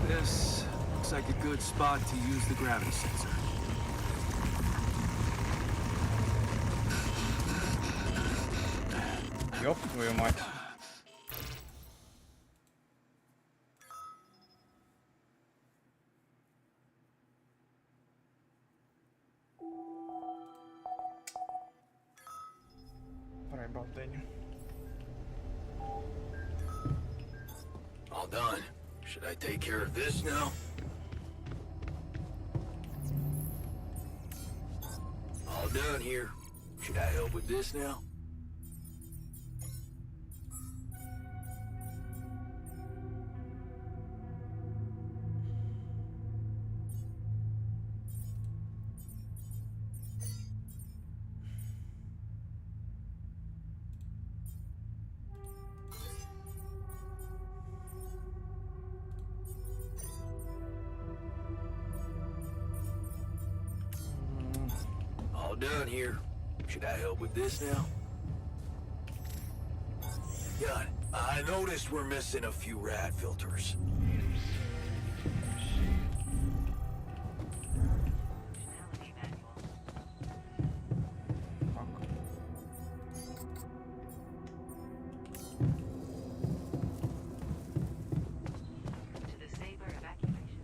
This looks like a good spot to use the gravity sensor. Ёб твою мать. Проебал Дэнни. All done. Should I take care of this now? All done here. Should I help with this now? All done here. Should I help with this now? God, I noticed we're missing a few rad filters. Фак. To the Saber evacuation.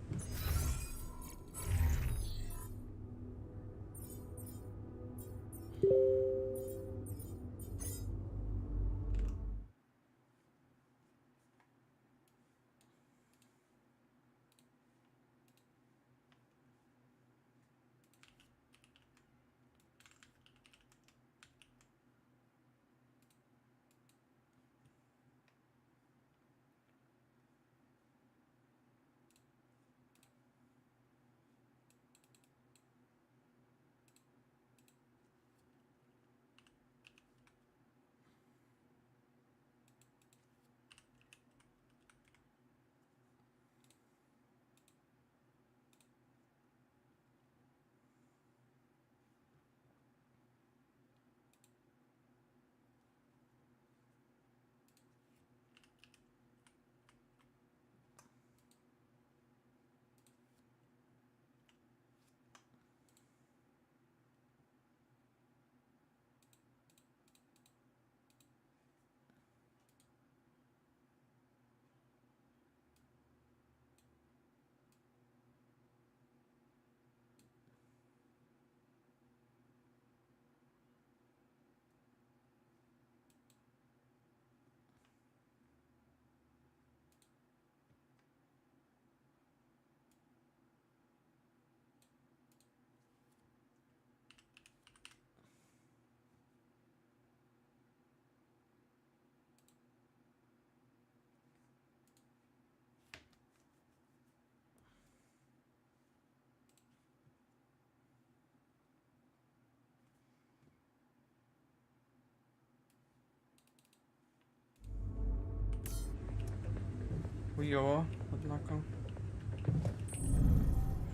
Хуйово, однако.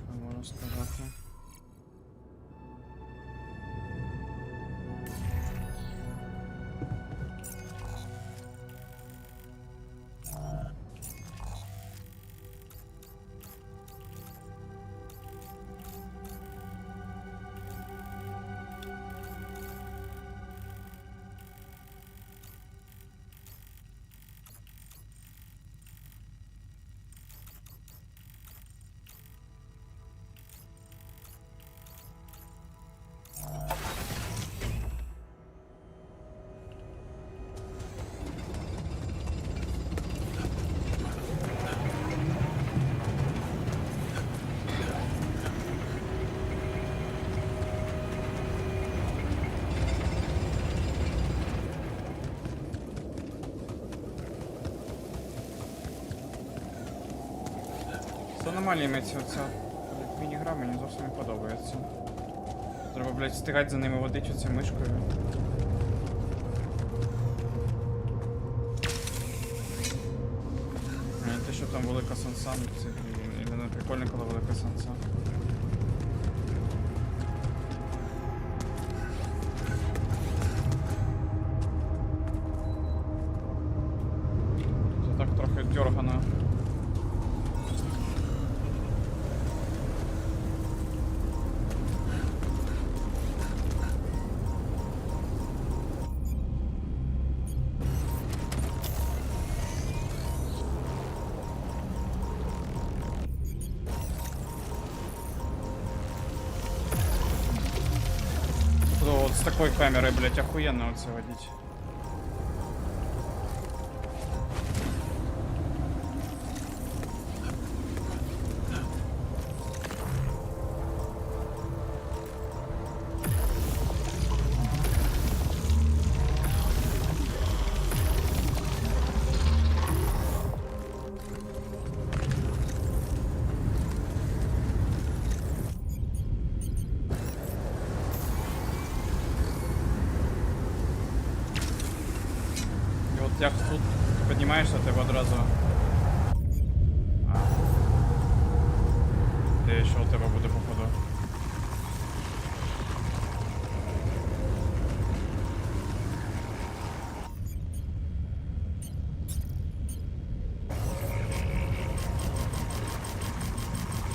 Що можна сказати? аномалії ця міні-гра мені зовсім не подобається. Треба, блядь, встигати за ними водити оцю мишкою. Те, що там велика санса, це не прикольно, коли велика санса. Це так трохи дергано. Вот с такой камерой, блять, охуенно вот все водить. Як тут піднімаєшся, тебе одразу. Де що у тебе буде походу?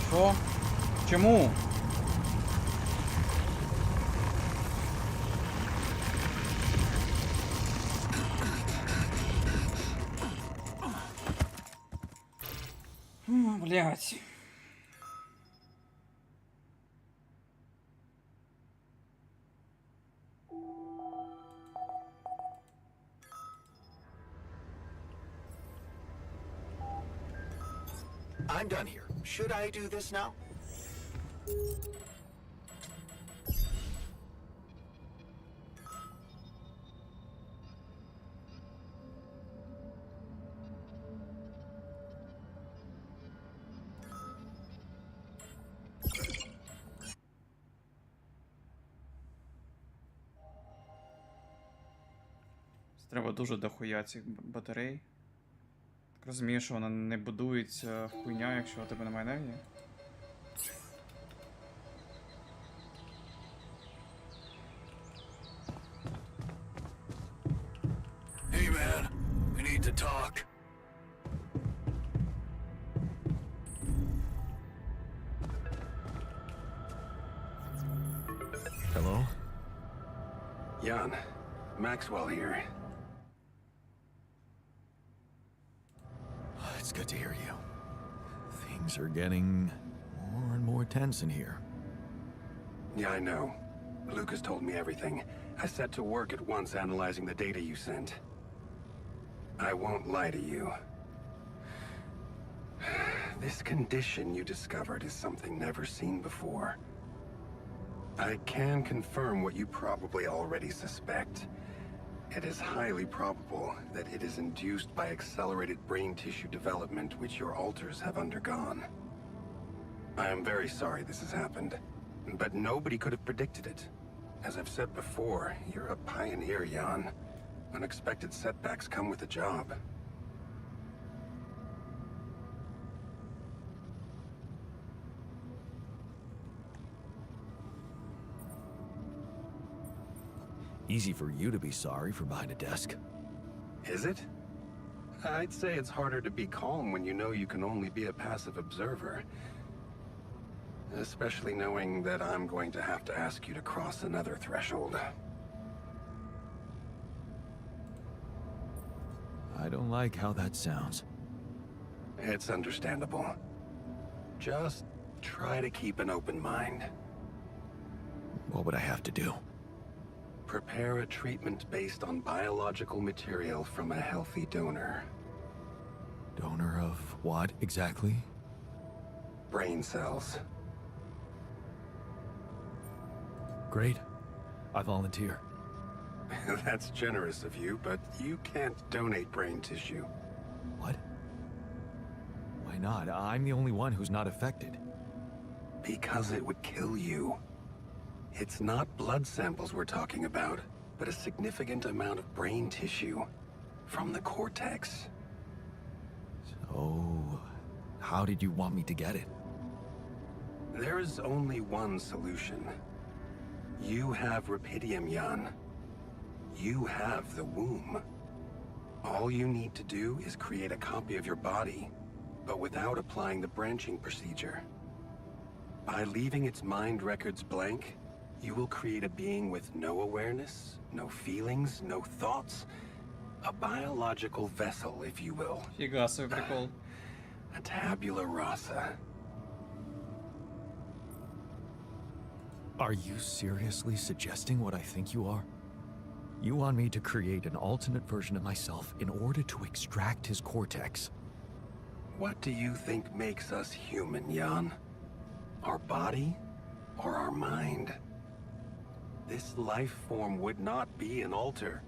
Що? Чому? Блять. I'm done here. Should I do this now? Треба дуже дохуя цих батарей. Так розумію, що вона не будується хуйня, якщо у тебе немає енергії. Hey man, we need to talk. Hello? Jan, Maxwell here. It's good to hear you. Things are getting more and more tense in here. Yeah, I know. Lucas told me everything. I set to work at once analyzing the data you sent. I won't lie to you. This condition you discovered is something never seen before. I can confirm what you probably already suspect. It is highly probable that it is induced by accelerated brain tissue development which your alters have undergone. I am very sorry this has happened, but nobody could have predicted it. As I've said before, you're a pioneer, Jan. Unexpected setbacks come with the job. Easy for you to be sorry from behind a desk. Is it? I'd say it's harder to be calm when you know you can only be a passive observer. Especially knowing that I'm going to have to ask you to cross another threshold. I don't like how that sounds. It's understandable. Just try to keep an open mind. What would I have to do? Prepare a treatment based on biological material from a healthy donor. Donor of what exactly? Brain cells. Great. I volunteer. That's generous of you, but you can't donate brain tissue. What? Why Why not? I'm the only one who's not affected. Because it would kill you. It's not blood samples we're talking about, but a significant amount of brain tissue from the cortex. So, how did you want me to get it? There is only one solution. You have Rapidium, Jan. You have the womb. All you need to do is create a copy of your body, but without applying the branching procedure. By leaving its mind records blank, you will create a being with no awareness, no feelings, no thoughts. A biological vessel, if you will. Фига себе прикол. A tabula rasa. Are you seriously suggesting what I think you are? You want me to create an alternate version of myself in order to extract his cortex? What do you think makes us human, Jan? Our body or our mind? This life form would not be an alter,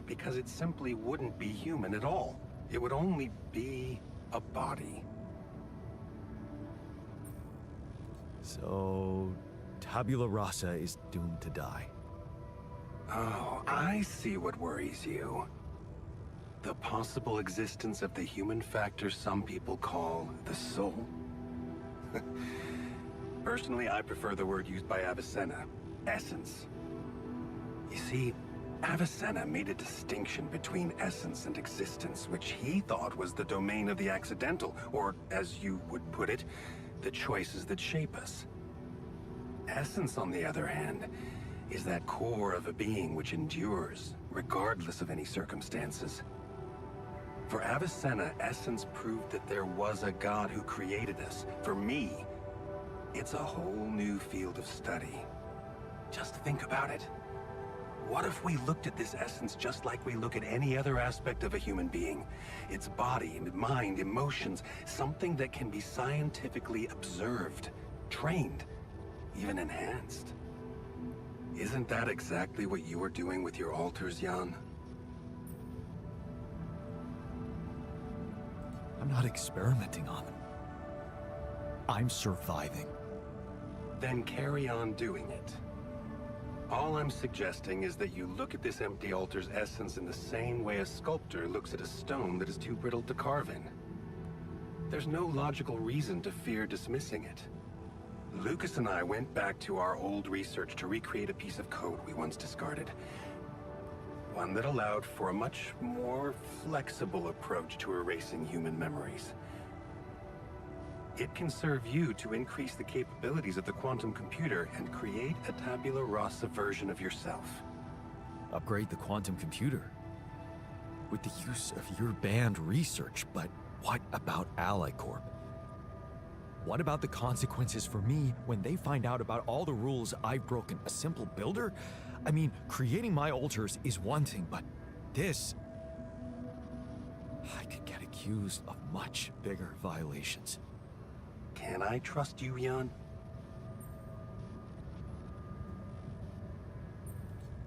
because it simply wouldn't be human at all. It would only be a body. So, tabula rasa is doomed to die. Oh, I see what worries you. The possible existence of the human factor some people call the soul. Personally, I prefer the word used by Avicenna, essence. You see, Avicenna made a distinction between essence and existence, which he thought was the domain of the accidental, or, as you would put it, the choices that shape us. Essence, on the other hand, is that core of a being which endures, regardless of any circumstances. For Avicenna, essence proved that there was a God who created us. For me, it's a whole new field of study. Just think about it. What if we looked at this essence just like we look at any other aspect of a human being? Its body, mind, emotions, something that can be scientifically observed, trained, even enhanced. Isn't that exactly what you were doing with your alters, Jan? I'm not experimenting on them. I'm surviving. Then carry on doing it. All I'm suggesting is that you look at this empty altar's essence in the same way a sculptor looks at a stone that is too brittle to carve in. There's no logical reason to fear dismissing it. Lucas and I went back to our old research to recreate a piece of code we once discarded. One that allowed for a much more flexible approach to erasing human memories. It can serve you to increase the capabilities of the quantum computer and create a tabula rasa version of yourself. Upgrade the quantum computer? With the use of your banned research, but what about Ally Corp? What about the consequences for me when they find out about all the rules I've broken? A simple builder? I mean, creating my altars is one thing, but this... I could get accused of much bigger violations. Can I trust you, Jan?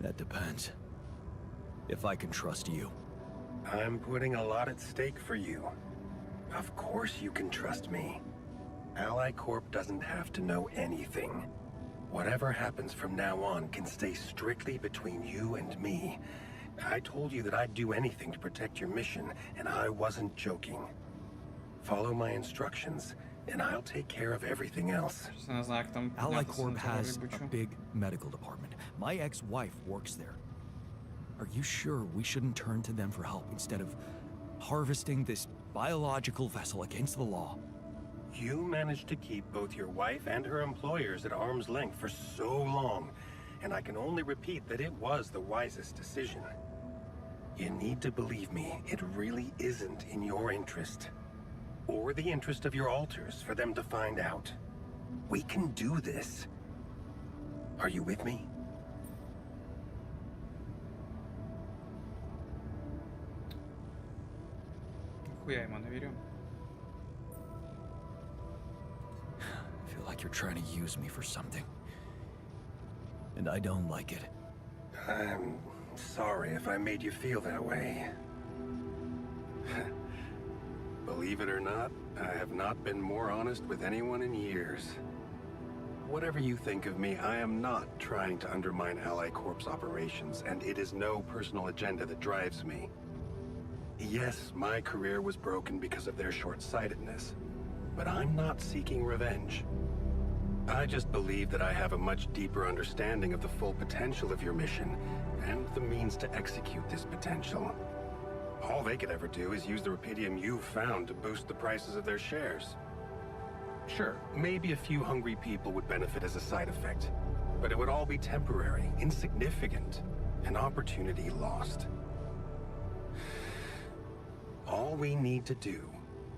That depends. If I can trust you. I'm putting a lot at stake for you. Of course you can trust me. Ally Corp doesn't have to know anything. Whatever happens from now on can stay strictly between you and me. I told you that I'd do anything to protect your mission, and I wasn't joking. Follow my instructions, and I'll take care of everything else. Что не знаю, как там Ally подняться Corp на has того a рыбучу. big medical department. My ex-wife works there. Are you sure we shouldn't turn to them for help instead of harvesting this biological vessel against the law? You managed to keep both your wife and her employers at arm's length for so long, and I can only repeat that it was the wisest decision. You need to believe me, it really isn't in your interest. Or the interest of your alters for them to find out. We can do this. Are you with me? Хуя ему наверю. I feel like you're trying to use me for something. And I don't like it. I'm sorry if I made you feel that way. Believe it or not, I have not been more honest with anyone in years. Whatever you think of me, I am not trying to undermine Ally Corp's operations, and it is no personal agenda that drives me. Yes, my career was broken because of their short-sightedness, but I'm not seeking revenge. I just believe that I have a much deeper understanding of the full potential of your mission, and the means to execute this potential. All they could ever do is use the rupidium you've found to boost the prices of their shares. Sure, maybe a few hungry people would benefit as a side effect, but it would all be temporary, insignificant, an opportunity lost. All we need to do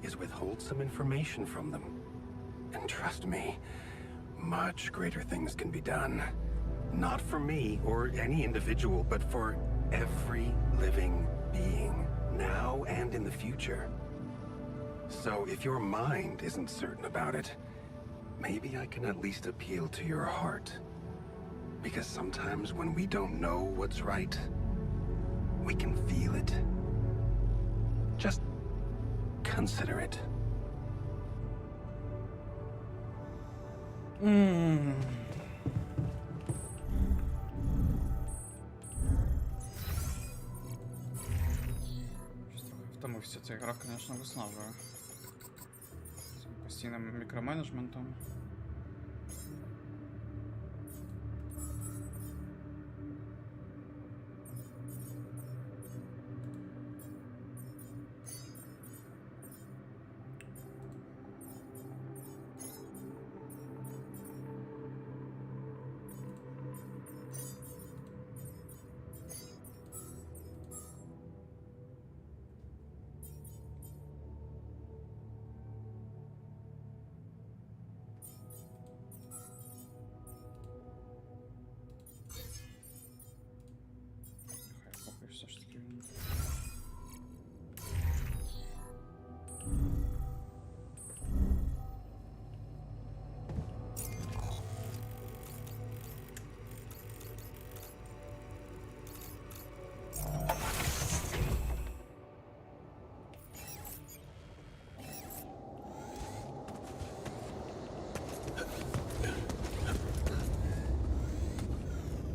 is withhold some information from them. And trust me, much greater things can be done. Not for me or any individual, but for every living being, now and in the future. So if your mind isn't certain about it, maybe I can at least appeal to your heart. Because sometimes when we don't know what's right, we can feel it. Just consider it. Втомився ця гра, конечно, виснажує. Цим постійним мікроменеджментом. Все ж таки.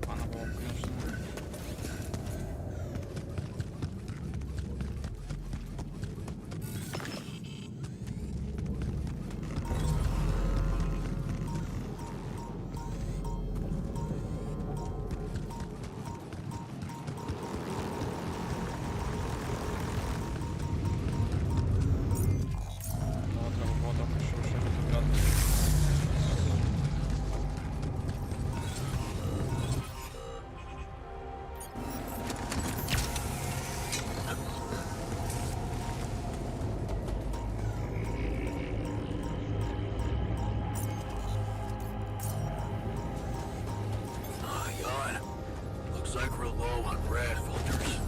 Она была, конечно. Looks like we're low on rad filters.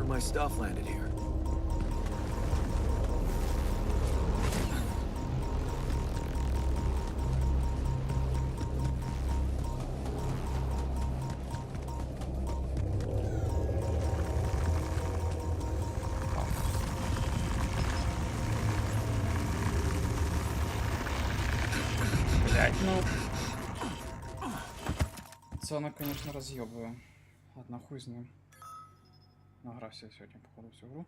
My stuff landed here. Блять, ну... Це вона, конечно, разъебываю. Ладно, хуй с ним. Награвся сьогодні, походу, всю гру.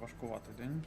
важкуватий день.